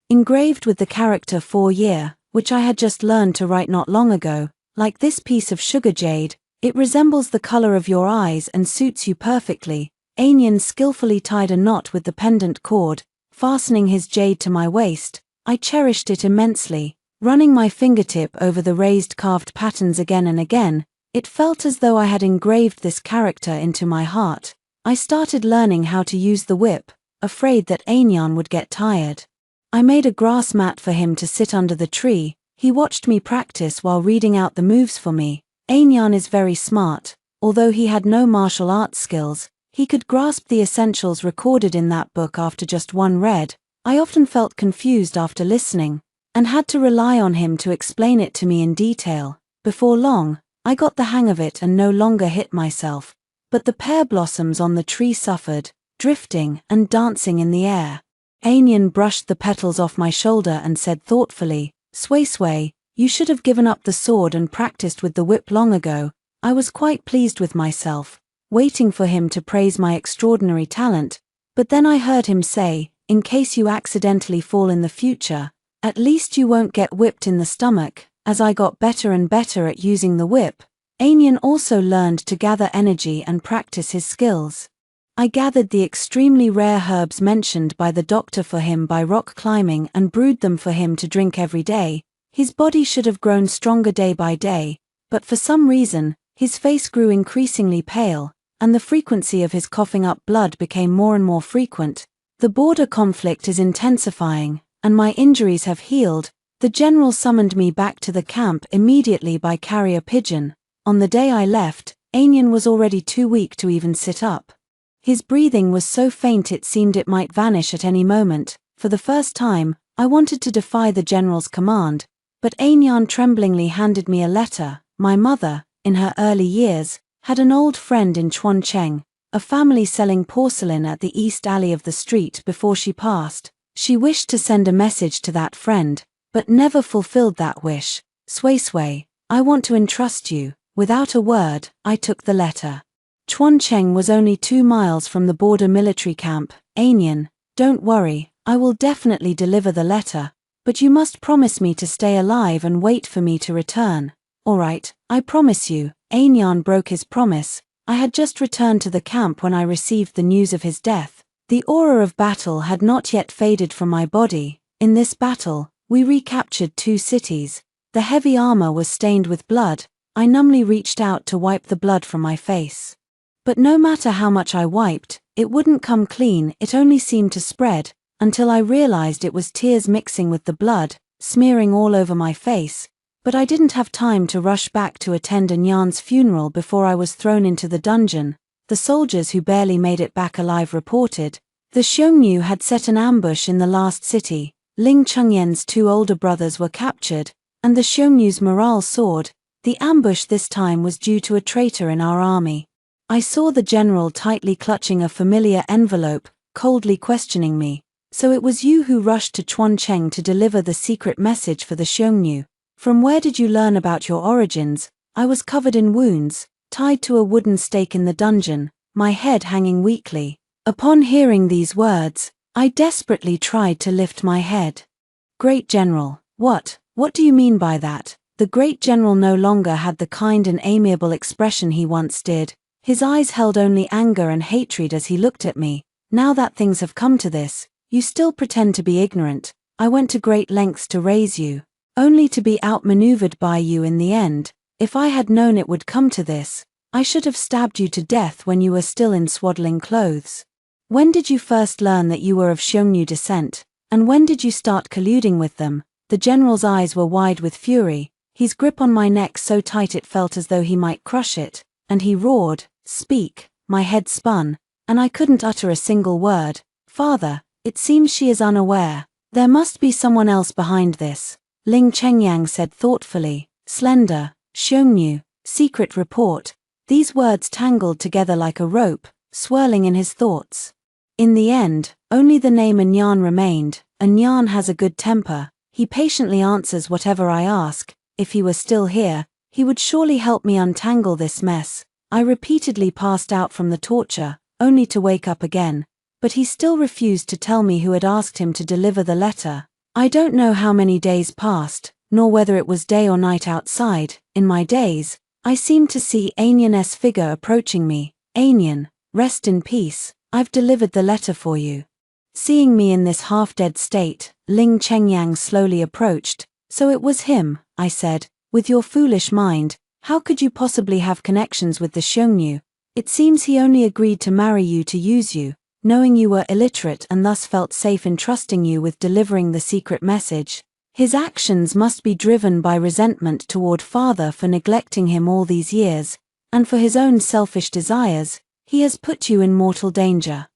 Engraved with the character 4-year, which I had just learned to write not long ago. Like this piece of sugar jade, it resembles the color of your eyes and suits you perfectly. Anian skillfully tied a knot with the pendant cord, fastening his jade to my waist. I cherished it immensely. Running my fingertip over the raised carved patterns again and again, it felt as though I had engraved this character into my heart. I started learning how to use the whip, afraid that Anian would get tired. I made a grass mat for him to sit under the tree. He watched me practice while reading out the moves for me. Anian is very smart. Although he had no martial arts skills, he could grasp the essentials recorded in that book after just one read. I often felt confused after listening, and had to rely on him to explain it to me in detail. Before long, I got the hang of it and no longer hit myself. But the pear blossoms on the tree suffered, drifting and dancing in the air. Anian brushed the petals off my shoulder and said thoughtfully, Sway, you should have given up the sword and practiced with the whip long ago. I was quite pleased with myself, waiting for him to praise my extraordinary talent, but then I heard him say, in case you accidentally fall in the future, at least you won't get whipped in the stomach. As I got better and better at using the whip, Anian also learned to gather energy and practice his skills. I gathered the extremely rare herbs mentioned by the doctor for him by rock climbing and brewed them for him to drink every day. His body should have grown stronger day by day, but for some reason, his face grew increasingly pale, and the frequency of his coughing up blood became more and more frequent. The border conflict is intensifying, and my injuries have healed. The general summoned me back to the camp immediately by carrier pigeon. On the day I left, Anian was already too weak to even sit up. His breathing was so faint it seemed it might vanish at any moment. For the first time, I wanted to defy the general's command, but Anian tremblingly handed me a letter. My mother, in her early years, had an old friend in Chuancheng, a family selling porcelain at the east alley of the street before she passed. She wished to send a message to that friend, but never fulfilled that wish. Sui, I want to entrust you. Without a word, I took the letter. Chuancheng was only 2 miles from the border military camp. Anian, don't worry, I will definitely deliver the letter, but you must promise me to stay alive and wait for me to return. Alright, I promise you. Anian broke his promise. I had just returned to the camp when I received the news of his death. The aura of battle had not yet faded from my body. In this battle, we recaptured 2 cities. The heavy armor was stained with blood. I numbly reached out to wipe the blood from my face. But no matter how much I wiped, it wouldn't come clean. It only seemed to spread, until I realized it was tears mixing with the blood, smearing all over my face. But I didn't have time to rush back to attend Anyan's funeral before I was thrown into the dungeon. The soldiers who barely made it back alive reported. The Xiongnu had set an ambush in the last city. Ling Chengyan's 2 older brothers were captured, and the Xiongnu's morale soared. The ambush this time was due to a traitor in our army. I saw the general tightly clutching a familiar envelope, coldly questioning me. So it was you who rushed to Chuancheng to deliver the secret message for the Xiongnu. From where did you learn about your origins? I was covered in wounds, tied to a wooden stake in the dungeon, my head hanging weakly. Upon hearing these words, I desperately tried to lift my head. Great General, what do you mean by that? The great general no longer had the kind and amiable expression he once did. His eyes held only anger and hatred as he looked at me. Now that things have come to this, you still pretend to be ignorant. I went to great lengths to raise you, only to be outmaneuvered by you in the end. If I had known it would come to this, I should have stabbed you to death when you were still in swaddling clothes. When did you first learn that you were of Xiongnu descent, and when did you start colluding with them? The general's eyes were wide with fury, his grip on my neck so tight it felt as though he might crush it, and he roared, "Speak." My head spun, and I couldn't utter a single word. Father, it seems she is unaware. There must be someone else behind this. Ling Chengyang said thoughtfully. Slender, Xiongnu, secret report. These words tangled together like a rope, swirling in his thoughts. In the end, only the name Anyan remained. Anyan has a good temper. He patiently answers whatever I ask. If he were still here, he would surely help me untangle this mess. I repeatedly passed out from the torture, only to wake up again. But he still refused to tell me who had asked him to deliver the letter. I don't know how many days passed, nor whether it was day or night outside. In my days, I seemed to see Anyan's figure approaching me. Anyan, rest in peace, I've delivered the letter for you. Seeing me in this half-dead state, Ling Chengyang slowly approached. So it was him, I said. With your foolish mind, how could you possibly have connections with the Xiongnu? It seems he only agreed to marry you to use you, knowing you were illiterate and thus felt safe in trusting you with delivering the secret message. His actions must be driven by resentment toward father for neglecting him all these years, and for his own selfish desires. He has put you in mortal danger.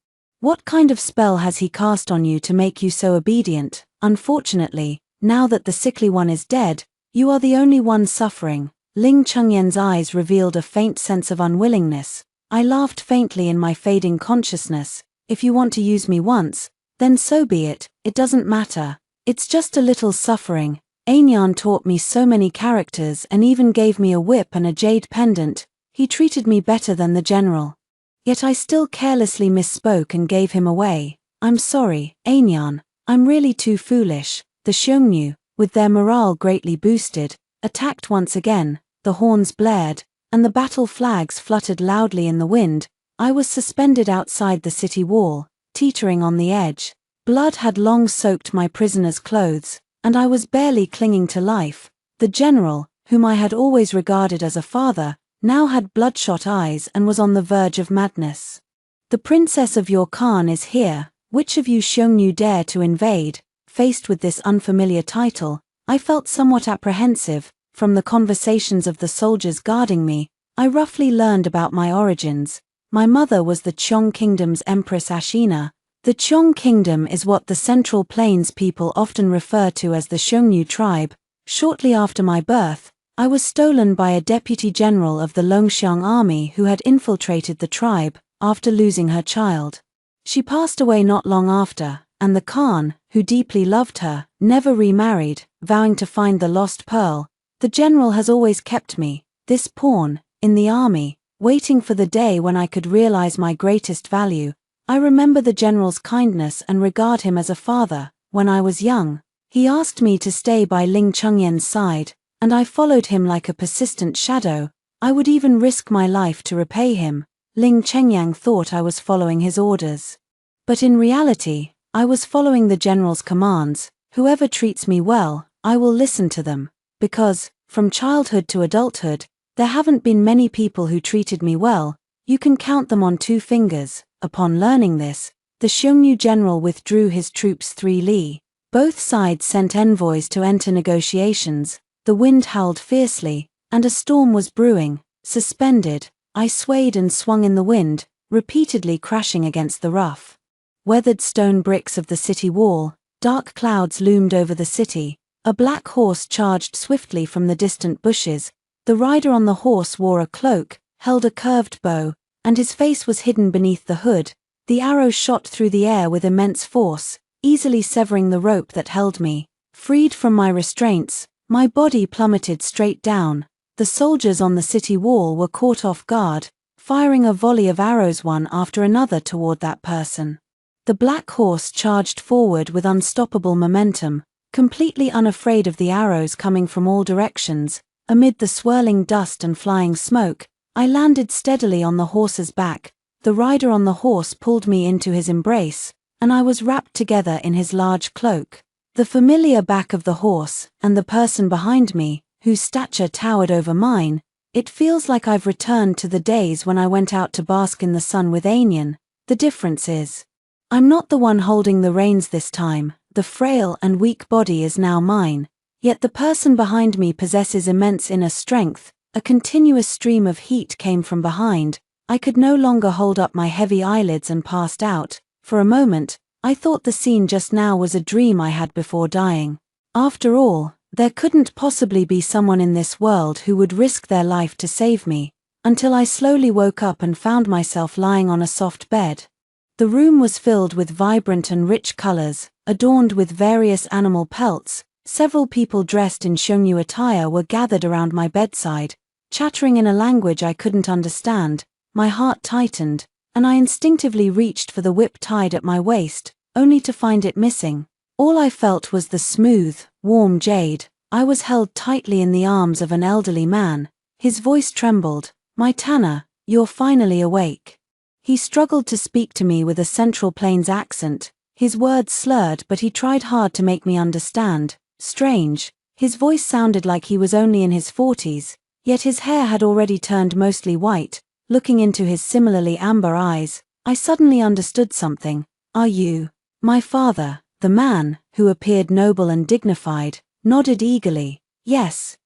What kind of spell has he cast on you to make you so obedient? Unfortunately, now that the sickly one is dead, you are the only one suffering. Ling Chengyan's eyes revealed a faint sense of unwillingness. I laughed faintly in my fading consciousness. If you want to use me once, then so be it. It doesn't matter. It's just a little suffering. Anyan taught me so many characters and even gave me a whip and a jade pendant. He treated me better than the general. Yet I still carelessly misspoke and gave him away. I'm sorry, Anyan. I'm really too foolish. The Xiongnu, with their morale greatly boosted, attacked once again. The horns blared, and the battle flags fluttered loudly in the wind. I was suspended outside the city wall, teetering on the edge. Blood had long soaked my prisoner's clothes, and I was barely clinging to life. The general, whom I had always regarded as a father, now had bloodshot eyes and was on the verge of madness. The princess of your Khan is here. Which of you Xiongnu dare to invade? Faced with this unfamiliar title, I felt somewhat apprehensive. From the conversations of the soldiers guarding me, I roughly learned about my origins. My mother was the Qiong Kingdom's Empress Ashina. The Qiong Kingdom is what the Central Plains people often refer to as the Xiongnu tribe. Shortly after my birth, I was stolen by a deputy general of the Longxiang army who had infiltrated the tribe after losing her child. She passed away not long after, and the Khan, who deeply loved her, never remarried, vowing to find the lost pearl. The general has always kept me, this pawn, in the army, waiting for the day when I could realize my greatest value. I remember the general's kindness and regard him as a father. When I was young, he asked me to stay by Ling Chengyan's side, and I followed him like a persistent shadow. I would even risk my life to repay him. Ling Chengyang thought I was following his orders. But in reality, I was following the general's commands. Whoever treats me well, I will listen to them. Because, from childhood to adulthood, there haven't been many people who treated me well. You can count them on 2 fingers. Upon learning this, the Xiongnu general withdrew his troops 3 li. Both sides sent envoys to enter negotiations. The wind howled fiercely, and a storm was brewing. Suspended, I swayed and swung in the wind, repeatedly crashing against the rough, weathered stone bricks of the city wall. Dark clouds loomed over the city. A black horse charged swiftly from the distant bushes. The rider on the horse wore a cloak, held a curved bow, and his face was hidden beneath the hood. The arrow shot through the air with immense force, easily severing the rope that held me. Freed from my restraints, my body plummeted straight down. The soldiers on the city wall were caught off guard, firing a volley of arrows one after another toward that person. The black horse charged forward with unstoppable momentum, completely unafraid of the arrows coming from all directions. Amid the swirling dust and flying smoke, I landed steadily on the horse's back. The rider on the horse pulled me into his embrace, and I was wrapped together in his large cloak. The familiar back of the horse, and the person behind me, whose stature towered over mine. It feels like I've returned to the days when I went out to bask in the sun with Anian. The difference is, I'm not the one holding the reins this time. The frail and weak body is now mine. Yet the person behind me possesses immense inner strength. A continuous stream of heat came from behind. I could no longer hold up my heavy eyelids and passed out. For a moment, I thought the scene just now was a dream I had before dying. After all, there couldn't possibly be someone in this world who would risk their life to save me, until I slowly woke up and found myself lying on a soft bed. The room was filled with vibrant and rich colors, adorned with various animal pelts. Several people dressed in Xiongnu attire were gathered around my bedside, chattering in a language I couldn't understand. My heart tightened, and I instinctively reached for the whip tied at my waist, only to find it missing. All I felt was the smooth, warm jade. I was held tightly in the arms of an elderly man. His voice trembled. "My Tanner, you're finally awake." He struggled to speak to me with a Central Plains accent. His words slurred, but he tried hard to make me understand. Strange, his voice sounded like he was only in his 40s, yet his hair had already turned mostly white. Looking into his similarly amber eyes, I suddenly understood something. "Are you my father?" The man, who appeared noble and dignified, nodded eagerly. Yes,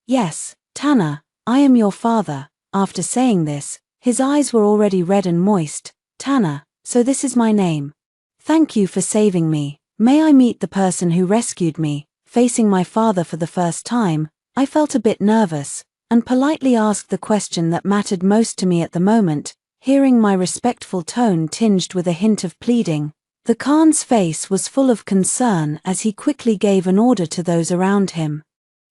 Tanner, I am your father." After saying this, his eyes were already red and moist. "Tanner, so this is my name. Thank you for saving me. May I meet the person who rescued me?" Facing my father for the first time, I felt a bit nervous, and politely asked the question that mattered most to me at the moment, hearing my respectful tone tinged with a hint of pleading. The Khan's face was full of concern as he quickly gave an order to those around him.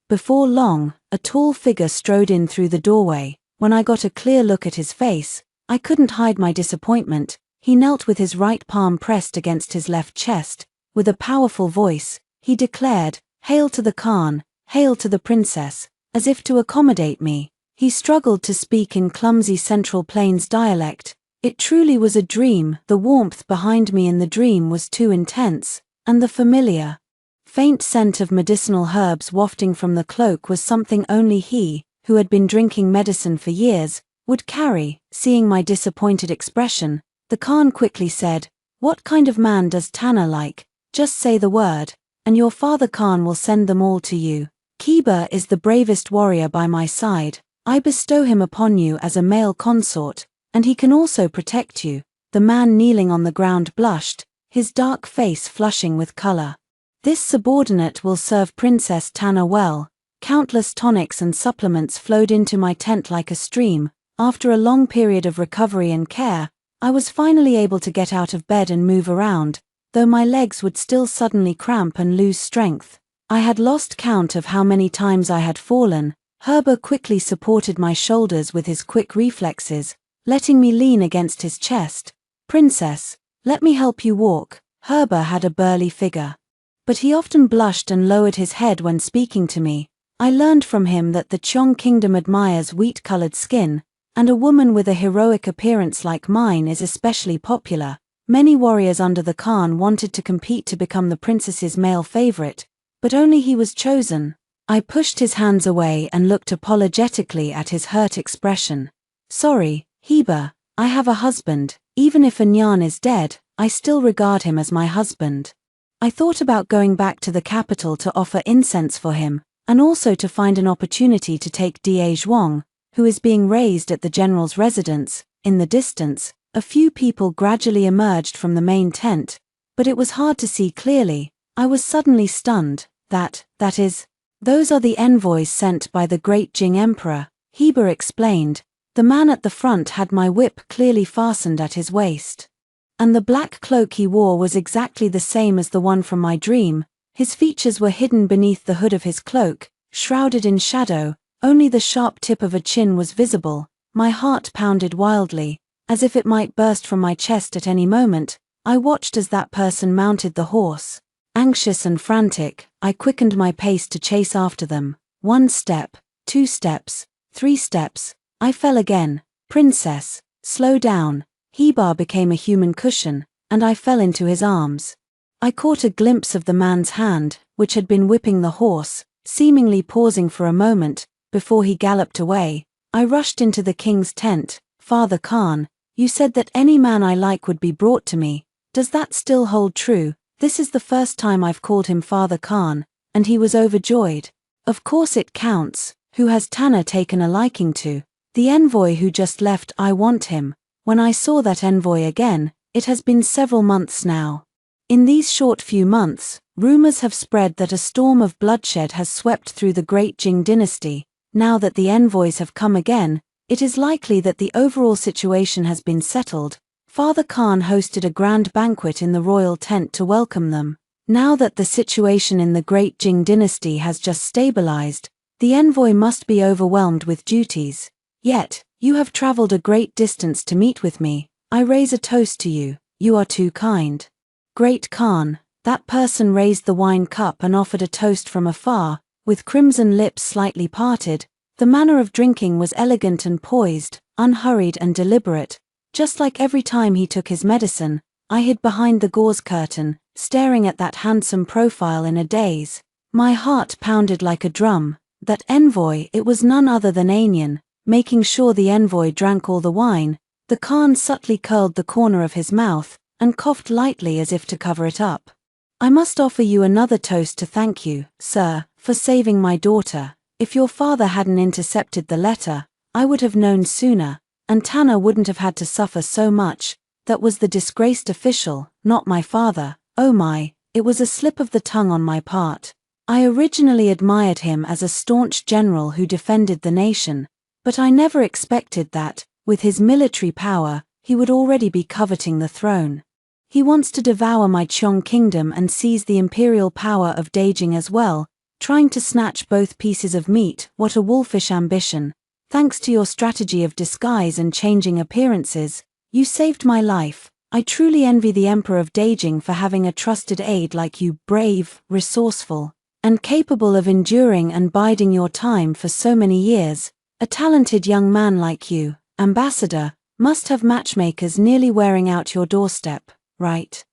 Before long, a tall figure strode in through the doorway. When I got a clear look at his face, I couldn't hide my disappointment. He knelt with his right palm pressed against his left chest. With a powerful voice, he declared, "Hail to the Khan, hail to the princess," as if to accommodate me. He struggled to speak in clumsy Central Plains dialect. It truly was a dream. The warmth behind me in the dream was too intense, and the familiar, faint scent of medicinal herbs wafting from the cloak was something only he, who had been drinking medicine for years, would carry. Seeing my disappointed expression, the Khan quickly said, "What kind of man does Tanner like? Just say the word, and your father Khan will send them all to you. Kiba is the bravest warrior by my side. I bestow him upon you as a male consort, and he can also protect you." The man kneeling on the ground blushed, his dark face flushing with color. "This subordinate will serve Princess Tanner well." Countless tonics and supplements flowed into my tent like a stream. After a long period of recovery and care, I was finally able to get out of bed and move around. though my legs would still suddenly cramp and lose strength. I had lost count of how many times I had fallen. Heber quickly supported my shoulders with his quick reflexes, letting me lean against his chest. "Princess, let me help you walk." Heber had a burly figure, but he often blushed and lowered his head when speaking to me. I learned from him that the Cheong Kingdom admires wheat-colored skin, and a woman with a heroic appearance like mine is especially popular. Many warriors under the Khan wanted to compete to become the princess's male favorite, but only he was chosen. I pushed his hands away and looked apologetically at his hurt expression. "Sorry, Heber, I have a husband. Even if Anyan is dead, I still regard him as my husband." I thought about going back to the capital to offer incense for him, and also to find an opportunity to take Da Zhuang, who is being raised at the general's residence. In the distance, a few people gradually emerged from the main tent, but it was hard to see clearly. I was suddenly stunned. That is, those are the envoys sent by the great Jing Emperor, Heber explained. The man at the front had my whip clearly fastened at his waist, and the black cloak he wore was exactly the same as the one from my dream. His features were hidden beneath the hood of his cloak, shrouded in shadow. Only the sharp tip of a chin was visible. My heart pounded wildly, as if it might burst from my chest at any moment. I watched as that person mounted the horse. Anxious and frantic, I quickened my pace to chase after them. 1 step, 2 steps, 3 steps. I fell again. "Princess, slow down." Heber became a human cushion, and I fell into his arms. I caught a glimpse of the man's hand, which had been whipping the horse, seemingly pausing for a moment, before he galloped away. I rushed into the king's tent. "Father Khan, you said that any man I like would be brought to me. Does that still hold true?" This is the first time I've called him Father Khan, and he was overjoyed. "Of course it counts. Who has Tana taken a liking to?" "The envoy who just left. I want him." When I saw that envoy again, it has been several months now. In these short few months, rumors have spread that a storm of bloodshed has swept through the great Jing dynasty. Now that the envoys have come again, it is likely that the overall situation has been settled. Father Khan hosted a grand banquet in the royal tent to welcome them. Now that the situation in the great Jing dynasty has just stabilized, the envoy must be overwhelmed with duties. "Yet, you have traveled a great distance to meet with me. I raise a toast to you. You are too kind." "Great Khan." That person raised the wine cup and offered a toast from afar, with crimson lips slightly parted. The manner of drinking was elegant and poised, unhurried and deliberate. Just like every time he took his medicine, I hid behind the gauze curtain, staring at that handsome profile in a daze. My heart pounded like a drum. That envoy, it was none other than Anyan. Making sure the envoy drank all the wine, the Khan subtly curled the corner of his mouth, and coughed lightly as if to cover it up. "I must offer you another toast to thank you, sir, for saving my daughter. If your father hadn't intercepted the letter, I would have known sooner, and Tana wouldn't have had to suffer so much. That was the disgraced official, not my father." Oh my, it was a slip of the tongue on my part. I originally admired him as a staunch general who defended the nation, but I never expected that, with his military power, he would already be coveting the throne. He wants to devour my Cheong Kingdom and seize the imperial power of Beijing as well, trying to snatch both pieces of meat. What a wolfish ambition. Thanks to your strategy of disguise and changing appearances, you saved my life. I truly envy the Emperor of Beijing for having a trusted aide like you, brave, resourceful, and capable of enduring and biding your time for so many years. A talented young man like you, ambassador, must have matchmakers nearly wearing out your doorstep, right?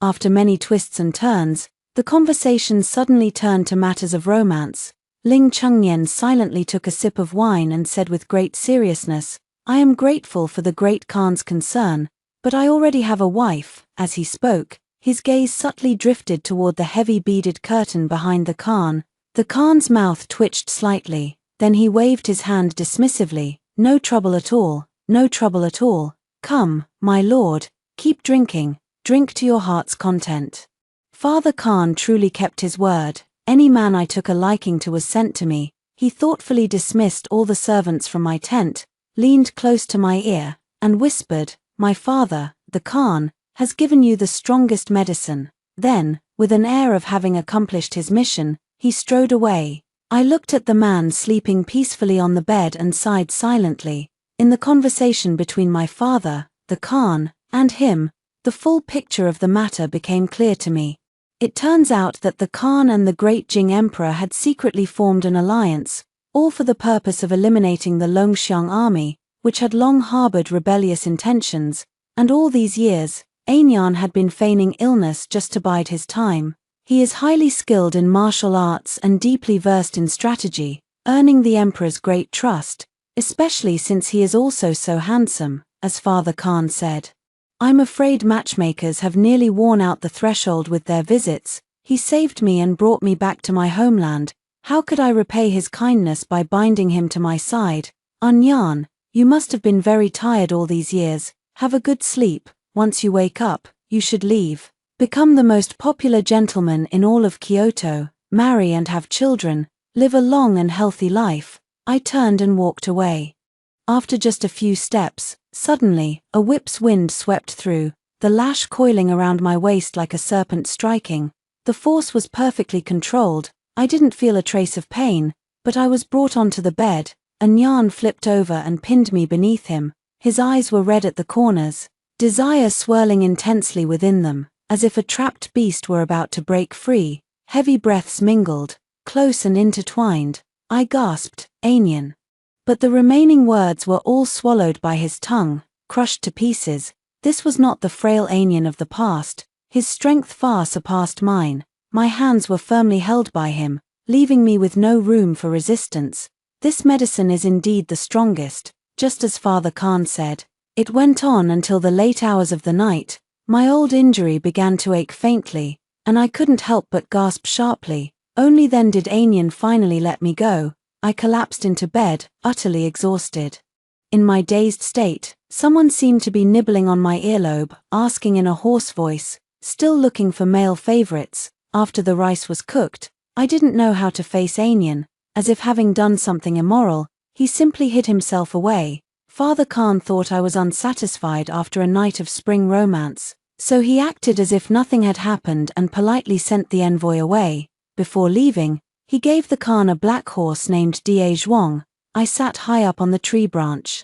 After many twists and turns, the conversation suddenly turned to matters of romance. Ling Chengyan silently took a sip of wine and said with great seriousness, "I am grateful for the great Khan's concern, but I already have a wife." As he spoke, his gaze subtly drifted toward the heavy beaded curtain behind the Khan. The Khan's mouth twitched slightly, then he waved his hand dismissively. "No trouble at all, no trouble at all. Come, my lord, keep drinking, drink to your heart's content." Father Khan truly kept his word. Any man I took a liking to was sent to me. He thoughtfully dismissed all the servants from my tent, leaned close to my ear, and whispered, "My father, the Khan, has given you the strongest medicine." Then, with an air of having accomplished his mission, he strode away. I looked at the man sleeping peacefully on the bed and sighed silently. In the conversation between my father, the Khan, and him, the full picture of the matter became clear to me. It turns out that the Khan and the great Jing Emperor had secretly formed an alliance, all for the purpose of eliminating the Longxiang army, which had long harbored rebellious intentions, and all these years, Aignan had been feigning illness just to bide his time. He is highly skilled in martial arts and deeply versed in strategy, earning the Emperor's great trust, especially since he is also so handsome, as Father Khan said. "I'm afraid matchmakers have nearly worn out the threshold with their visits. He saved me and brought me back to my homeland. How could I repay his kindness by binding him to my side? Anyan, you must have been very tired all these years. Have a good sleep. Once you wake up, you should leave. Become the most popular gentleman in all of Kyoto, marry and have children, live a long and healthy life." I turned and walked away. After just a few steps, suddenly, a whip's wind swept through, the lash coiling around my waist like a serpent striking. The force was perfectly controlled. I didn't feel a trace of pain, but I was brought onto the bed. Anyan flipped over and pinned me beneath him. His eyes were red at the corners, desire swirling intensely within them, as if a trapped beast were about to break free. Heavy breaths mingled, close and intertwined. I gasped, "Aignan." But the remaining words were all swallowed by his tongue, crushed to pieces. This was not the frail Aignan of the past. His strength far surpassed mine. My hands were firmly held by him, leaving me with no room for resistance. "This medicine is indeed the strongest," just as Father Khan said. It went on until the late hours of the night. My old injury began to ache faintly, and I couldn't help but gasp sharply. Only then did Aignan finally let me go. I collapsed into bed, utterly exhausted. In my dazed state, someone seemed to be nibbling on my earlobe, asking in a hoarse voice, still looking for male favorites. After the rice was cooked, I didn't know how to face Aignan. As if having done something immoral, he simply hid himself away. Father Khan thought I was unsatisfied after a night of spring romance, so he acted as if nothing had happened and politely sent the envoy away. Before leaving, he gave the Khan a black horse named Die Zhuang. I sat high up on the tree branch,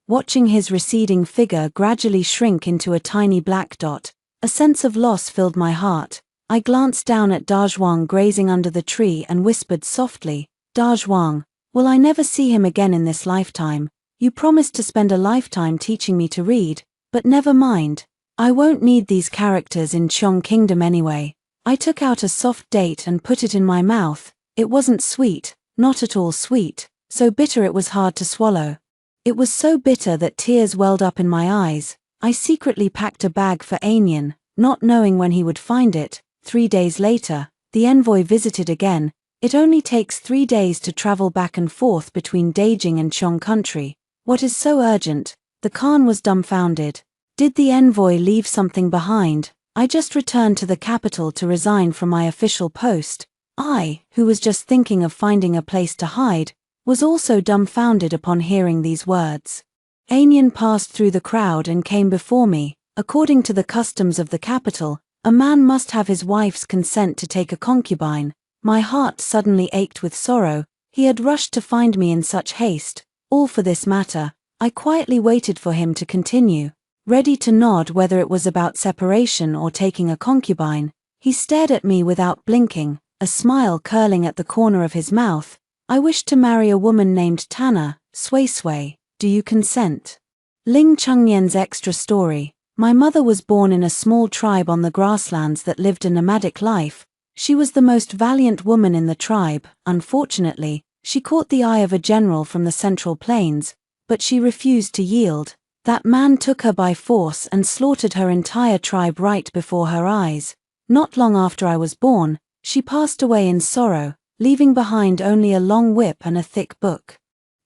watching his receding figure gradually shrink into a tiny black dot. A sense of loss filled my heart. I glanced down at Da Zhuang grazing under the tree and whispered softly, "Da Zhuang, will I never see him again in this lifetime? You promised to spend a lifetime teaching me to read, but never mind. I won't need these characters in Qiong Kingdom anyway." I took out a soft date and put it in my mouth. It wasn't sweet, not at all sweet, so bitter it was hard to swallow. It was so bitter that tears welled up in my eyes. I secretly packed a bag for Aignan, not knowing when he would find it. 3 days later, the envoy visited again. It only takes 3 days to travel back and forth between Beijing and Qiong country. What is so urgent? The Khan was dumbfounded. Did the envoy leave something behind? I just returned to the capital to resign from my official post. I, who was just thinking of finding a place to hide, was also dumbfounded upon hearing these words. Aignan passed through the crowd and came before me. According to the customs of the capital, a man must have his wife's consent to take a concubine. My heart suddenly ached with sorrow. He had rushed to find me in such haste, all for this matter. I quietly waited for him to continue, ready to nod whether it was about separation or taking a concubine. He stared at me without blinking, a smile curling at the corner of his mouth. "I wish to marry a woman named Tana, Sui Sui. Do you consent?" Ling Chengnian's extra story. My mother was born in a small tribe on the grasslands that lived a nomadic life. She was the most valiant woman in the tribe. Unfortunately, she caught the eye of a general from the Central Plains, but she refused to yield. That man took her by force and slaughtered her entire tribe right before her eyes. Not long after I was born, she passed away in sorrow, leaving behind only a long whip and a thick book.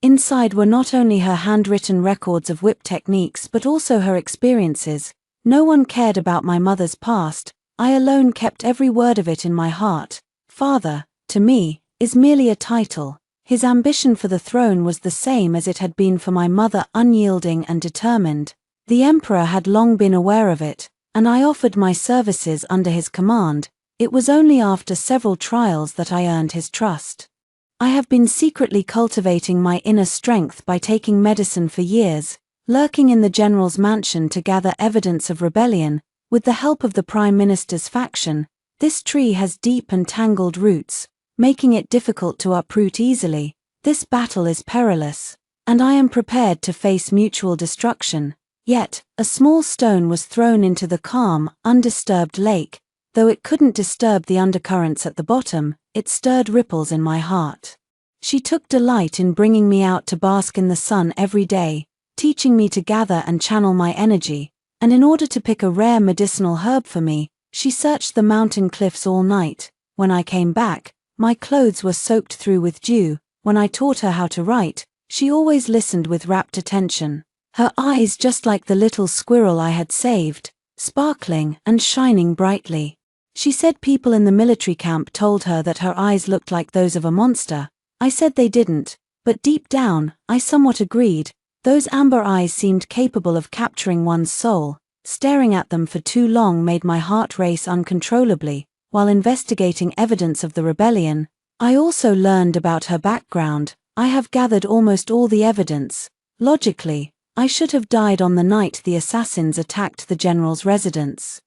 Inside were not only her handwritten records of whip techniques but also her experiences. No one cared about my mother's past. I alone kept every word of it in my heart. Father, to me, is merely a title. His ambition for the throne was the same as it had been for my mother, unyielding and determined. The emperor had long been aware of it. and I offered my services under his command. It was only after several trials that I earned his trust. I have been secretly cultivating my inner strength by taking medicine for years, lurking in the general's mansion to gather evidence of rebellion. With the help of the Prime Minister's faction, this tree has deep and tangled roots, making it difficult to uproot easily. This battle is perilous, and I am prepared to face mutual destruction. Yet, a small stone was thrown into the calm, undisturbed lake. Though it couldn't disturb the undercurrents at the bottom, it stirred ripples in my heart. She took delight in bringing me out to bask in the sun every day, teaching me to gather and channel my energy, and in order to pick a rare medicinal herb for me, she searched the mountain cliffs all night. When I came back, my clothes were soaked through with dew. When I taught her how to write, she always listened with rapt attention, her eyes just like the little squirrel I had saved, sparkling and shining brightly. She said people in the military camp told her that her eyes looked like those of a monster. I said they didn't, but deep down, I somewhat agreed. Those amber eyes seemed capable of capturing one's soul. Staring at them for too long made my heart race uncontrollably. While investigating evidence of the rebellion, I also learned about her background. I have gathered almost all the evidence. Logically, I should have died on the night the assassins attacked the general's residence.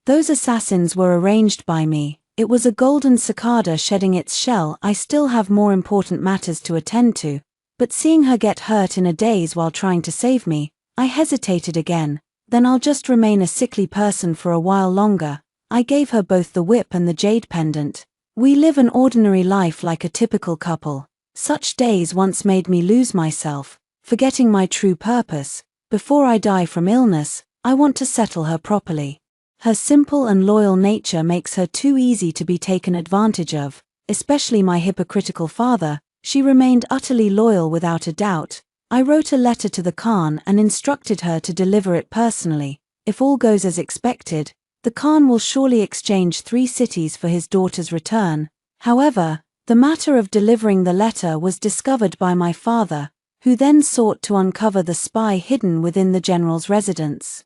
Those assassins were arranged by me. It was a golden cicada shedding its shell. I still have more important matters to attend to, but seeing her get hurt in a daze while trying to save me, I hesitated again. Then I'll just remain a sickly person for a while longer. I gave her both the whip and the jade pendant. We live an ordinary life like a typical couple. Such days once made me lose myself, forgetting my true purpose. Before I die from illness, I want to settle her properly. Her simple and loyal nature makes her too easy to be taken advantage of, especially my hypocritical father. She remained utterly loyal without a doubt. I wrote a letter to the Khan and instructed her to deliver it personally. If all goes as expected, the Khan will surely exchange 3 cities for his daughter's return. However, the matter of delivering the letter was discovered by my father, who then sought to uncover the spy hidden within the general's residence.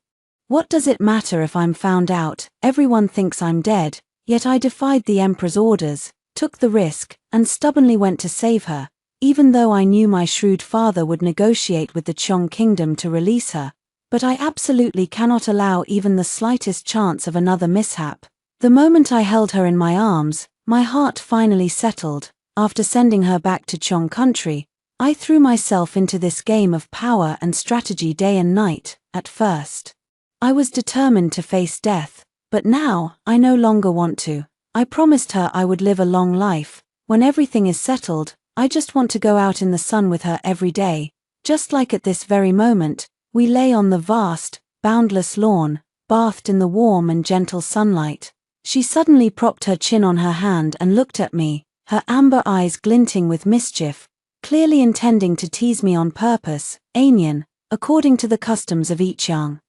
What does it matter if I'm found out? Everyone thinks I'm dead, yet I defied the emperor's orders, took the risk, and stubbornly went to save her, even though I knew my shrewd father would negotiate with the Chong kingdom to release her. But I absolutely cannot allow even the slightest chance of another mishap. The moment I held her in my arms, my heart finally settled. After sending her back to Chong country, I threw myself into this game of power and strategy day and night. At first, I was determined to face death, but now, I no longer want to. I promised her I would live a long life. When everything is settled, I just want to go out in the sun with her every day. Just like at this very moment, we lay on the vast, boundless lawn, bathed in the warm and gentle sunlight. She suddenly propped her chin on her hand and looked at me, her amber eyes glinting with mischief, clearly intending to tease me on purpose. Anyan, according to the customs of each yang,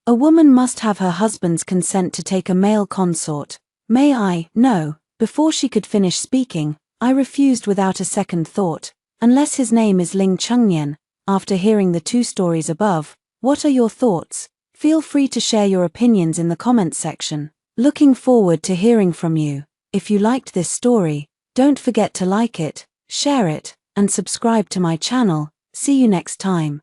a woman must have her husband's consent to take a male consort. May I? No. Before she could finish speaking, I refused without a second thought. Unless his name is Ling Chengnian. After hearing the 2 stories above, what are your thoughts? Feel free to share your opinions in the comments section. Looking forward to hearing from you. If you liked this story, don't forget to like it, share it, and subscribe to my channel. See you next time.